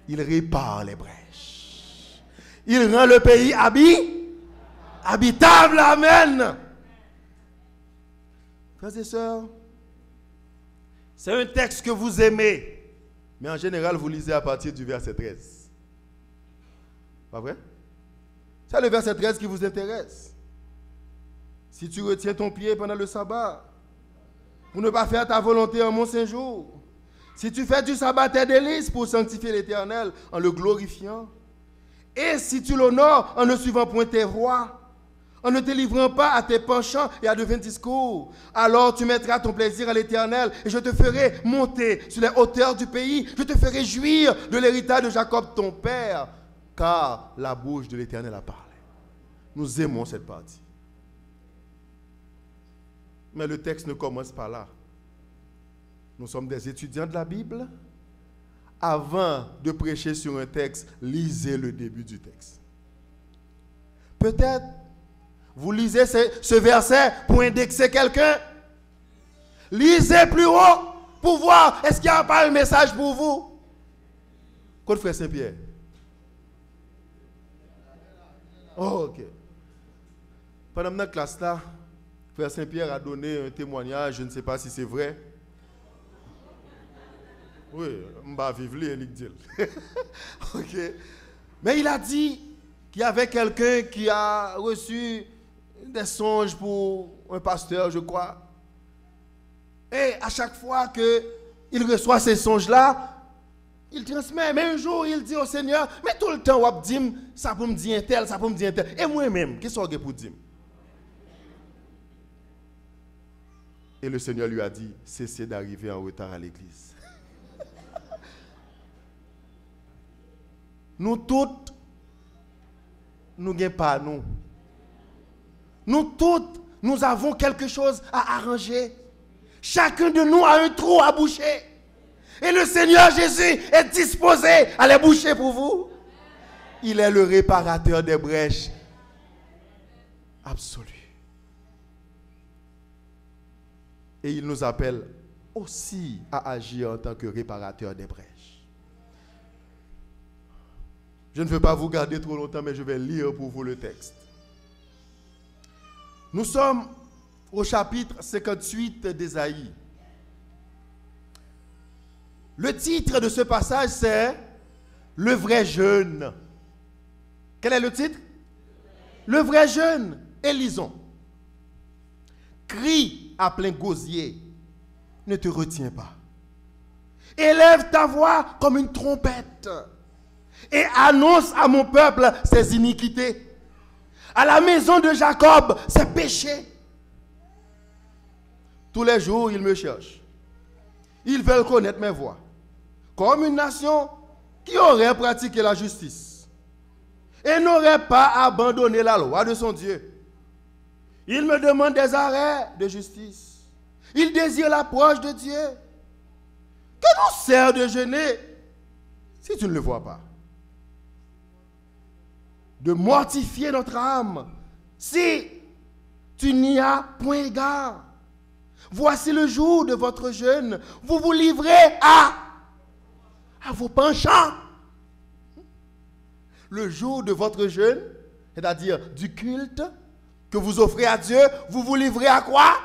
S3: Il répare les brèches. Il rend le pays habitable. Amen. Frères et sœurs, c'est un texte que vous aimez. Mais en général, vous lisez à partir du verset 13. Pas vrai? C'est le verset 13 qui vous intéresse. Si tu retiens ton pied pendant le sabbat, pour ne pas faire ta volonté en mon séjour, si tu fais du sabbat tes délices pour sanctifier l'Éternel en le glorifiant, et si tu l'honores en ne suivant point tes voies, en ne te livrant pas à tes penchants et à de vains discours. Alors tu mettras ton plaisir à l'Éternel et je te ferai monter sur les hauteurs du pays. Je te ferai jouir de l'héritage de Jacob ton père, car la bouche de l'Éternel a parlé. Nous aimons cette partie. Mais le texte ne commence pas là. Nous sommes des étudiants de la Bible. Avant de prêcher sur un texte, lisez le début du texte. Peut-être vous lisez ce verset pour indexer quelqu'un. Lisez plus haut pour voir est-ce qu'il n'y a pas un message pour vous. Côte frère Saint-Pierre. Oh, ok. Pendant notre classe là, frère Saint-Pierre a donné un témoignage, je ne sais pas si c'est vrai. Oui, je vais vivre les dit. Ok. Mais il a dit qu'il y avait quelqu'un qui a reçu des songes pour un pasteur, je crois. Et à chaque fois qu'il reçoit ces songes-là, il transmet. Mais un jour, il dit au Seigneur, mais tout le temps, on dit, ça peut me dire un tel, ça peut me dire un tel. Et moi-même, qu'est-ce que je pour dire? Et le Seigneur lui a dit, cessez d'arriver en retard à l'église. Nous toutes, nous n'avons pas, nous. Nous toutes, nous avons quelque chose à arranger. Chacun de nous a un trou à boucher. Et le Seigneur Jésus est disposé à les boucher pour vous. Il est le réparateur des brèches absolu. Et il nous appelle aussi à agir en tant que réparateur des brèches. Je ne veux pas vous garder trop longtemps, mais je vais lire pour vous le texte. Nous sommes au chapitre 58 d'Ésaïe. Le titre de ce passage, c'est « Le vrai jeûne ». Quel est le titre? Le vrai jeûne. Et lisons. Crie à plein gosier, ne te retiens pas. Élève ta voix comme une trompette et annonce à mon peuple ses iniquités, à la maison de Jacob ses péchés. Tous les jours, ils me cherchent. Ils veulent connaître mes voies, comme une nation qui aurait pratiqué la justice et n'aurait pas abandonné la loi de son Dieu. Ils me demandent des arrêts de justice. Ils désirent l'approche de Dieu. Que nous sert de jeûner si tu ne le vois pas? De mortifier notre âme si tu n'y as point égard. Voici le jour de votre jeûne. Vous vous livrez à vos penchants. Le jour de votre jeûne, c'est-à-dire du culte que vous offrez à Dieu, vous vous livrez à quoi?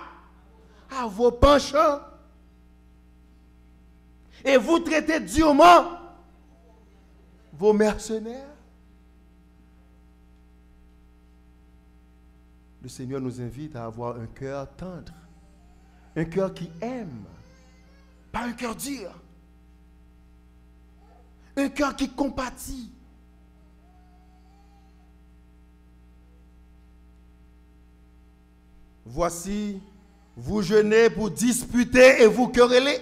S3: À vos penchants. Et vous traitez durement vos mercenaires. Le Seigneur nous invite à avoir un cœur tendre, un cœur qui aime, pas un cœur dur, un cœur qui compatit. Voici, vous jeûnez pour disputer et vous quereller.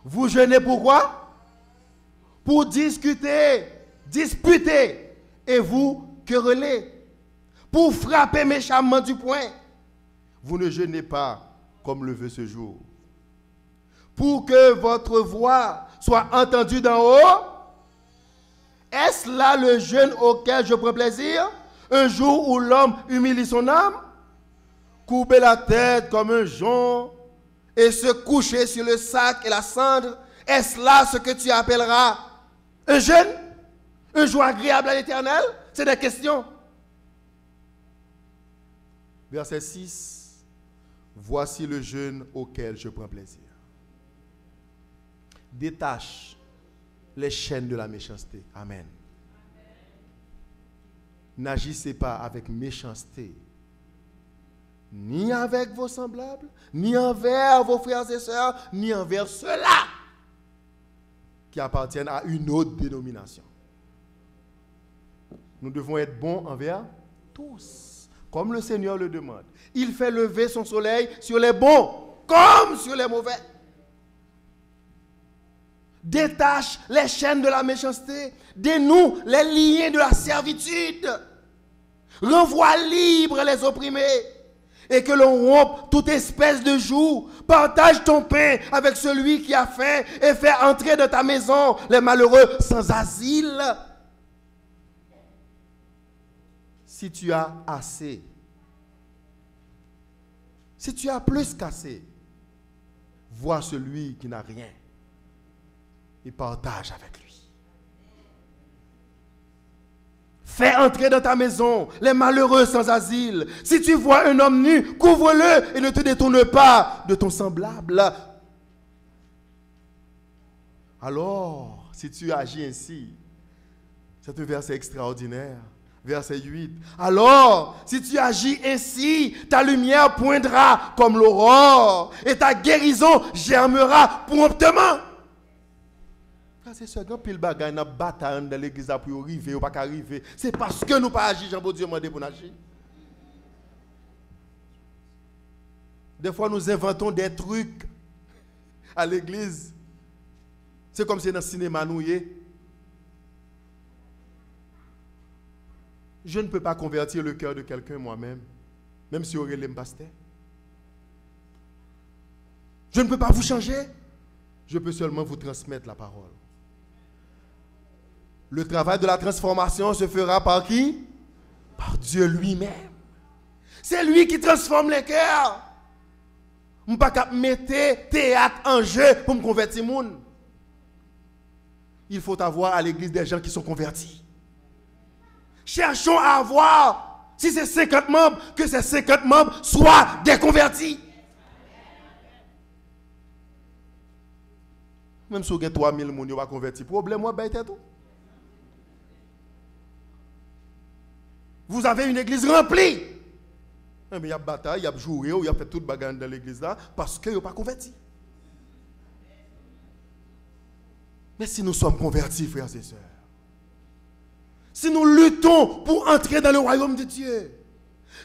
S3: Vous jeûnez pourquoi? Pour discuter, disputer et vous quereller. Pour frapper méchamment du poing. Vous ne jeûnez pas comme le veut ce jour. Pour que votre voix soit entendue d'en haut. Est-ce là le jeûne auquel je prends plaisir? Un jour où l'homme humilie son âme? Courber la tête comme un jonc et se coucher sur le sac et la cendre, est-ce là ce que tu appelleras un jeûne? Un jour agréable à l'Éternel? C'est des questions. Verset 6. Voici le jeûne auquel je prends plaisir. Détache les chaînes de la méchanceté. Amen. N'agissez pas avec méchanceté, ni avec vos semblables, ni envers vos frères et sœurs, ni envers ceux-là qui appartiennent à une autre dénomination. Nous devons être bons envers tous, comme le Seigneur le demande. Il fait lever son soleil sur les bons comme sur les mauvais. Détache les chaînes de la méchanceté, dénoue les liens de la servitude, renvoie libre les opprimés, et que l'on rompe toute espèce de joug. Partage ton pain avec celui qui a faim et fais entrer dans ta maison les malheureux sans asile. Si tu as assez, si tu as plus qu'assez, vois celui qui n'a rien et partage avec lui. Fais entrer dans ta maison les malheureux sans asile. Si tu vois un homme nu, couvre-le et ne te détourne pas de ton semblable. Alors, si tu agis ainsi, c'est un verset extraordinaire. Verset 8. Alors, si tu agis ainsi, ta lumière poindra comme l'aurore et ta guérison germera promptement. C'est ce grand pile bagaille dans bataille dans l'église pour arriver ou pas arriver. C'est parce que nous pas agir, Jean Dieu demandé pour agir. Des fois nous inventons des trucs à l'église. C'est comme si dans le cinéma nous y est. Je ne peux pas convertir le cœur de quelqu'un moi-même, même si Aurélie me pasteur. Je ne peux pas vous changer. Je peux seulement vous transmettre la parole. Le travail de la transformation se fera par qui? Par Dieu lui-même. C'est lui qui transforme les cœurs. Je ne peux pas mettre théâtre en jeu pour me convertir. Il faut avoir à l'église des gens qui sont convertis. Cherchons à avoir, si c'est 50 membres, que ces 50 membres soient des convertis. Même si vous avez 3000 personnes, vous ne convertir. Problème, moi, c'est tout. Vous avez une église remplie. Mais il y a bataille, il y a joué, il y a fait toute bagarre dans l'église là, parce que vous n'êtes pas convertis. Mais si nous sommes convertis, frères et sœurs, si nous luttons pour entrer dans le royaume de Dieu,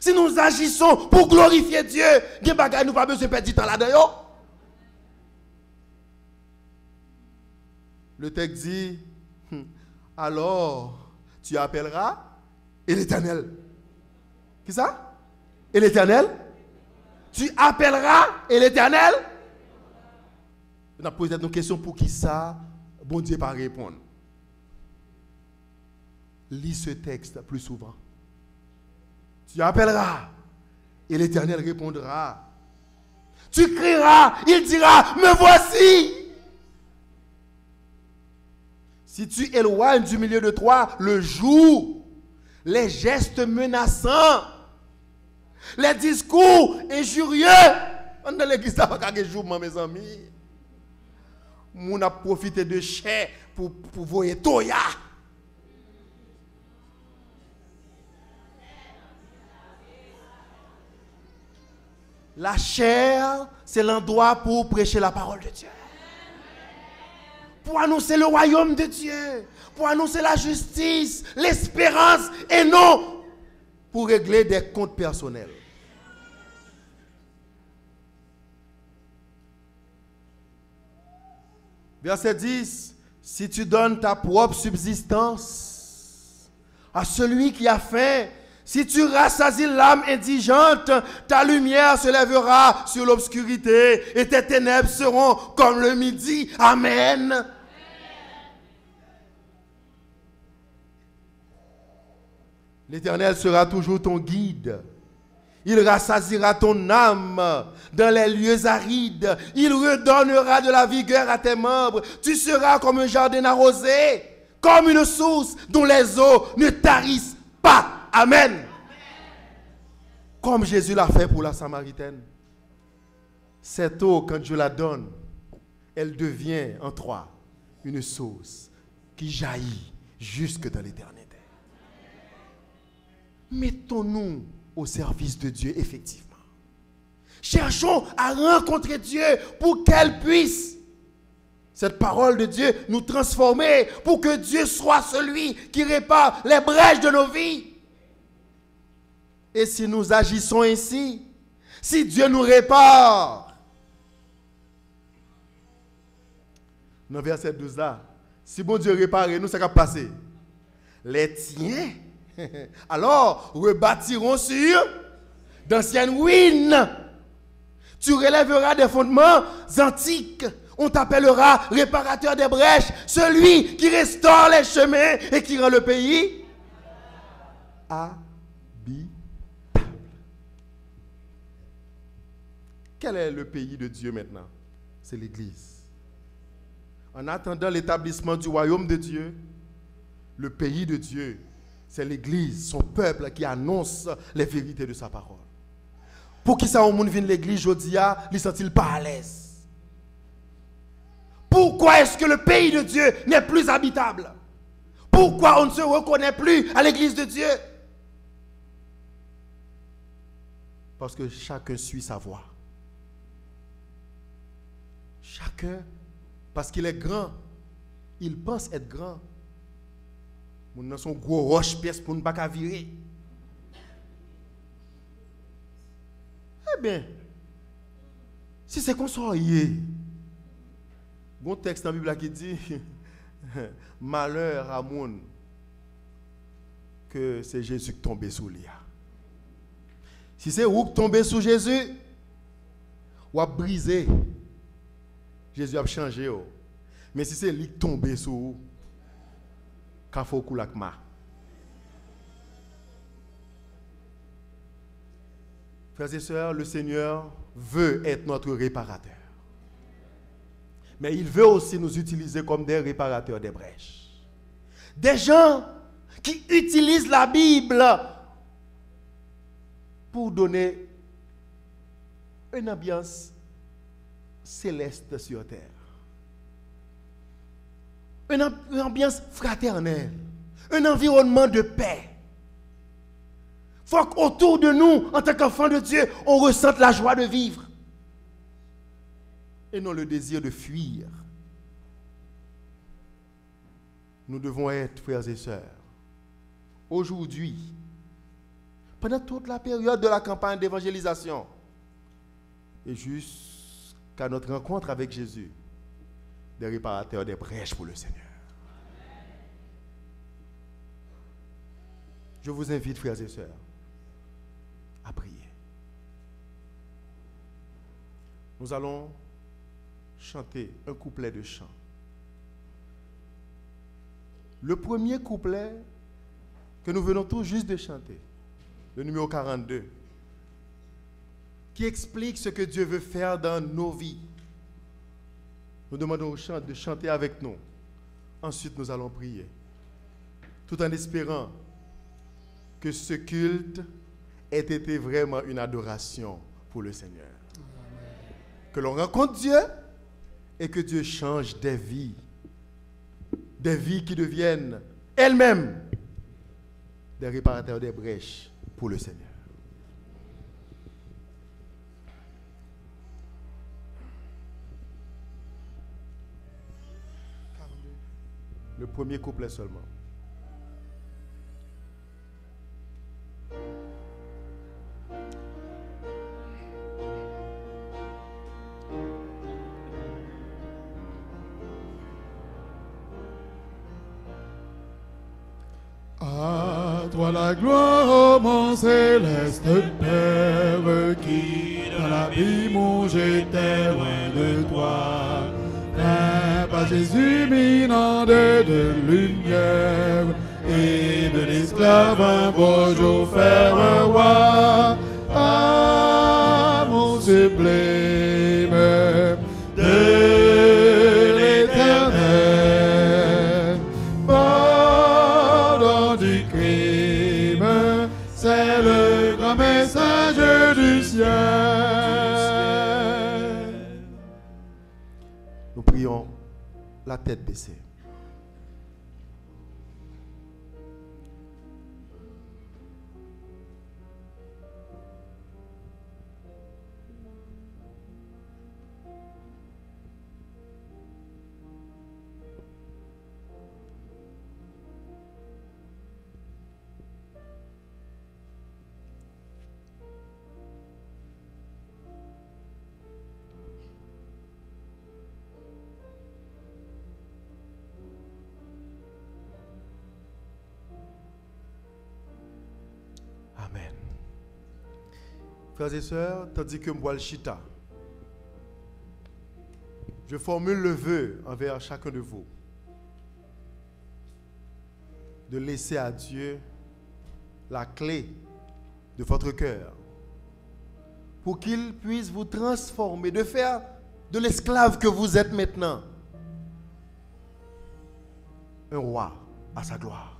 S3: si nous agissons pour glorifier Dieu, des bagailles nous pas besoin de perdre du temps là-dedans. Le texte dit, alors tu appelleras et l'Éternel. Qui ça? Et l'Éternel? Tu appelleras et l'Éternel? On a posé une question pour qui ça? Bon Dieu pas répondre. Lis ce texte plus souvent. Tu appelleras et l'Éternel répondra. Tu crieras, il dira, me voici. Si tu éloignes du milieu de toi le joug, les gestes menaçants, les discours injurieux, on dans l'église ça pas qu'à jour mes amis. On a profité de chair pour voyer toya. La chair, c'est l'endroit pour prêcher la parole de Dieu. Pour annoncer le royaume de Dieu. Pour annoncer la justice, l'espérance et non pour régler des comptes personnels. Verset 10. Si tu donnes ta propre subsistance à celui qui a faim, si tu rassasies l'âme indigente, ta lumière se lèvera sur l'obscurité et tes ténèbres seront comme le midi. Amen. L'Éternel sera toujours ton guide. Il rassasiera ton âme dans les lieux arides. Il redonnera de la vigueur à tes membres. Tu seras comme un jardin arrosé, comme une source dont les eaux ne tarissent pas. Amen. Comme Jésus l'a fait pour la Samaritaine. Cette eau, quand je la donne, elle devient en toi une source qui jaillit jusque dans l'éternité. Mettons-nous au service de Dieu, effectivement. Cherchons à rencontrer Dieu pour qu'elle puisse, cette parole de Dieu, nous transformer, pour que Dieu soit celui qui répare les brèches de nos vies. Et si nous agissons ainsi, si Dieu nous répare, dans verset 12 là, si bon Dieu répare nous, ça va passer. Les tiens, alors, rebâtiront sur d'anciennes ruines. Tu relèveras des fondements antiques. On t'appellera réparateur des brèches, celui qui restaure les chemins et qui rend le pays habitable. Quel est le pays de Dieu maintenant? C'est l'Église. En attendant l'établissement du royaume de Dieu, le pays de Dieu, c'est l'Église, son peuple qui annonce les vérités de sa parole. Pour qui ça, au monde vient de l'Église, Jodia, ne sent-il pas à l'aise? Pourquoi est-ce que le pays de Dieu n'est plus habitable? Pourquoi on ne se reconnaît plus à l'Église de Dieu? Parce que chacun suit sa voie. Chacun, parce qu'il est grand, il pense être grand. Nous avons son gros roche-pièce pour ne pas virer. Eh bien, si c'est qu'on soit bon texte dans la Bible qui dit malheur à monde que c'est Jésus qui tombe sous lui. Si c'est vous qui tombez sous Jésus, ou a brisé, Jésus a changé. Mais si c'est lui qui tombe sous vous, qu'il faut couler avec moi. Frères et sœurs, le Seigneur veut être notre réparateur. Mais il veut aussi nous utiliser comme des réparateurs des brèches. Des gens qui utilisent la Bible pour donner une ambiance céleste sur terre. Une ambiance fraternelle. Un environnement de paix. Il faut qu'autour de nous, en tant qu'enfants de Dieu, on ressente la joie de vivre. Et non le désir de fuir. Nous devons être, frères et sœurs, aujourd'hui, pendant toute la période de la campagne d'évangélisation, et jusqu'à notre rencontre avec Jésus, des réparateurs des brèches pour le Seigneur. Je vous invite, frères et sœurs, à prier. Nous allons chanter un couplet de chant. Le premier couplet que nous venons tout juste de chanter, le numéro 42, qui explique ce que Dieu veut faire dans nos vies. Nous demandons aux chants de chanter avec nous. Ensuite, nous allons prier, tout en espérant que ce culte ait été vraiment une adoration pour le Seigneur. Que l'on rencontre Dieu et que Dieu change des vies qui deviennent elles-mêmes des réparateurs des brèches pour le Seigneur. Le premier couplet seulement.
S4: À toi la gloire, mon céleste Père, qui dans l'abîme j'étais loin de toi. Pas Jésus minant de lumière, et de l'esclave un beau jour faire un roi. Ah, mon sublime de l'Éternel, pardon du crime, c'est le grand message du ciel.
S3: Nous prions la tête baissée. Frères et sœurs, tandis que moi le chita, je formule le vœu envers chacun de vous de laisser à Dieu la clé de votre cœur pour qu'il puisse vous transformer, de faire de l'esclave que vous êtes maintenant un roi à sa gloire.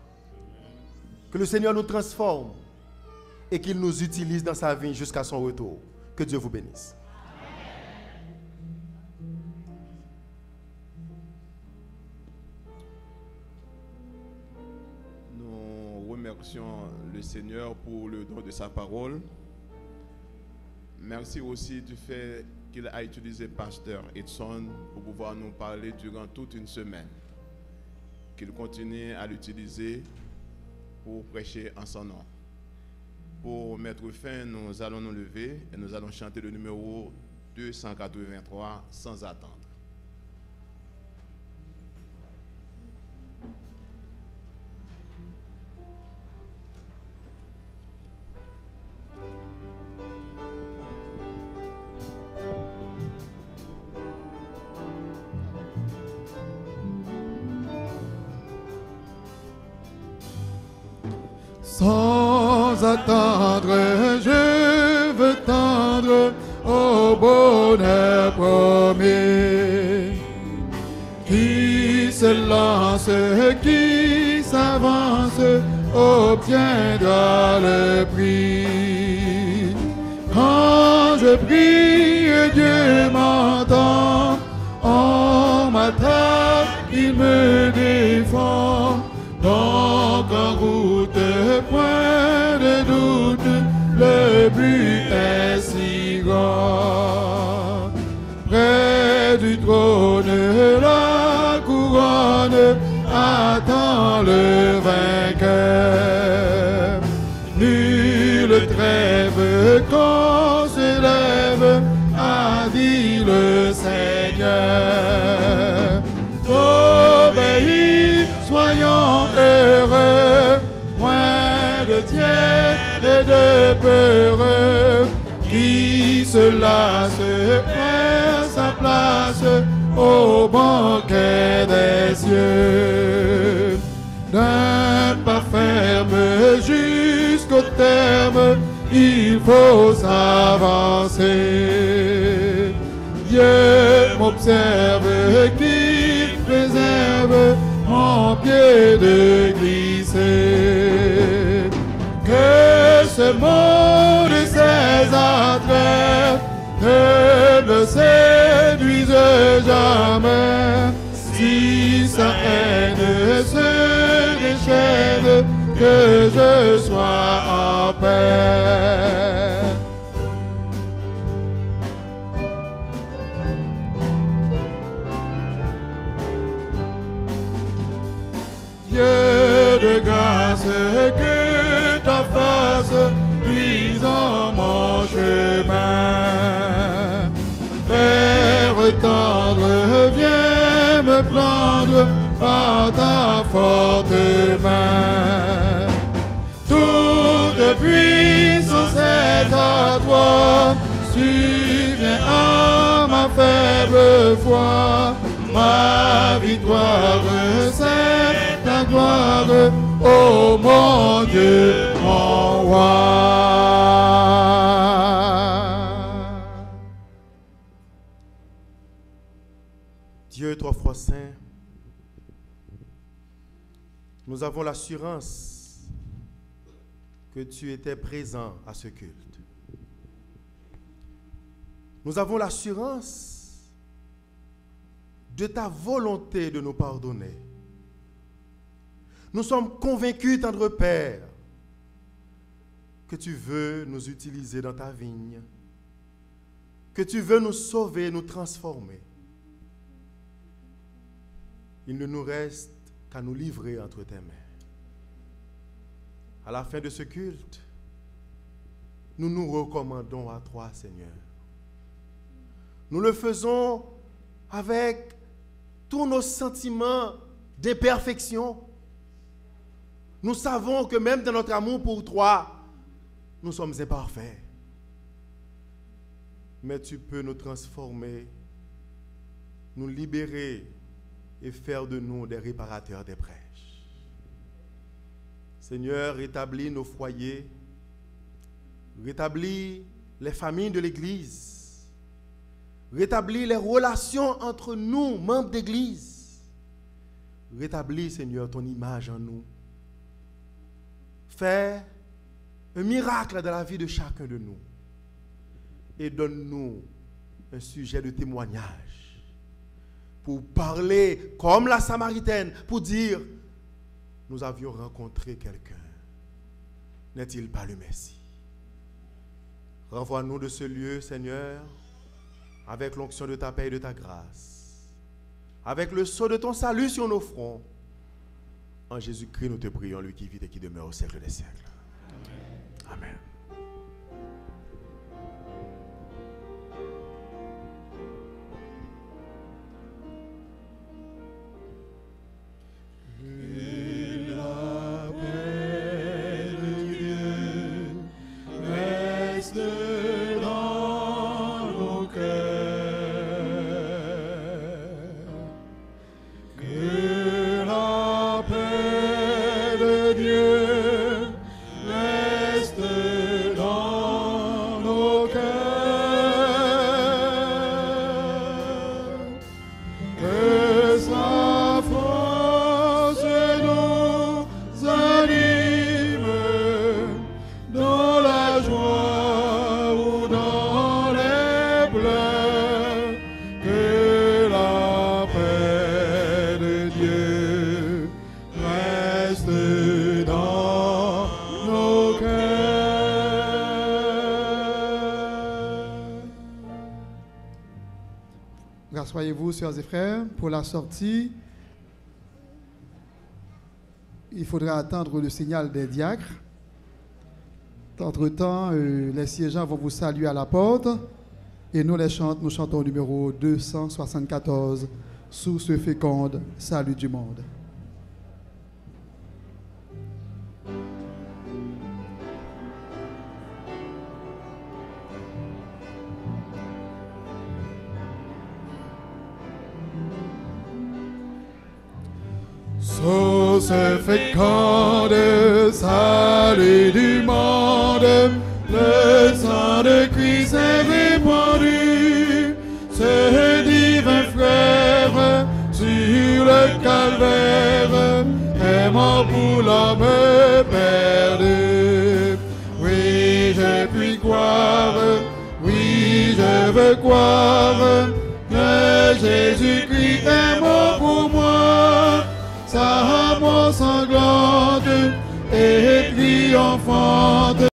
S3: Que le Seigneur nous transforme et qu'il nous utilise dans sa vie jusqu'à son retour. Que Dieu vous bénisse.
S5: Nous remercions le Seigneur pour le don de sa parole. Merci aussi du fait qu'il a utilisé Pasteur Edson pour pouvoir nous parler durant toute une semaine. Qu'il continue à l'utiliser pour prêcher en son nom. Pour mettre fin, nous allons nous lever et nous allons chanter le numéro 283 sans attendre.
S4: Sans attendre, je veux tendre au bonheur promis. Qui se lance, qui s'avance, obtiendra le prix. Quand je prie, Dieu m'entend. On m'attaque, il me défend. Donc en route, point de doute, le but est si grand. Près du trône, la couronne attend le vainqueur. Nulle trêve qu'on se lève, a dit le Seigneur. Obéis, soyons heureux, moins de tiède et de peureux, qui se lasse, perd sa place au banquet des cieux. D'un pas ferme jusqu'au terme, il faut s'avancer. Dieu m'observe, qui préserve mon pied de glisser. Que ce monde et ses attraits ne me séduisent jamais. Si sa haine se déchaîne, que je sois en paix. Dieu de grâce, que ta face luise en mon chemin. Père tendre, viens me prendre par ta forte main. Toute puissance est à toi, subviens à ma faible foi. Ma victoire, c'est ta gloire, ô mon Dieu, mon roi.
S3: Dieu, trois fois saint, nous avons l'assurance que tu étais présent à ce culte. Nous avons l'assurance de ta volonté de nous pardonner. Nous sommes convaincus, tendre Père, que tu veux nous utiliser dans ta vigne, que tu veux nous sauver, nous transformer. Il ne nous reste qu'à nous livrer entre tes mains. À la fin de ce culte, nous nous recommandons à toi, Seigneur. Nous le faisons avec tous nos sentiments d'imperfection. Nous savons que même dans notre amour pour toi, nous sommes imparfaits. mais tu peux nous transformer, nous libérer et faire de nous des réparateurs des brèches. Seigneur, rétablis nos foyers, rétablis les familles de l'Église, rétablis les relations entre nous, membres d'Église. Rétablis, Seigneur, ton image en nous. Fais un miracle dans la vie de chacun de nous et donne-nous un sujet de témoignage pour parler comme la Samaritaine, pour dire: nous avions rencontré quelqu'un. N'est-il pas le Messie? Renvoie-nous de ce lieu, Seigneur, avec l'onction de ta paix et de ta grâce, avec le sceau de ton salut sur nos fronts. En Jésus-Christ, nous te prions, lui qui vit et qui demeure au siècle des siècles. Amen.
S2: Rassoyez-vous, sœurs et frères, pour la sortie. Il faudra attendre le signal des diacres. Entre-temps, les siégeants vont vous saluer à la porte et nous chantons au numéro 274, sous ce féconde salut du monde.
S4: Sous ce fécond salut du monde, le sang de Christ est répandu, ce divin frère sur le calvaire est mort pour l'homme perdu. Oui, je puis croire, oui, je veux croire que Jésus-Christ est mort pour moi. Sa mort sanglante et triomphante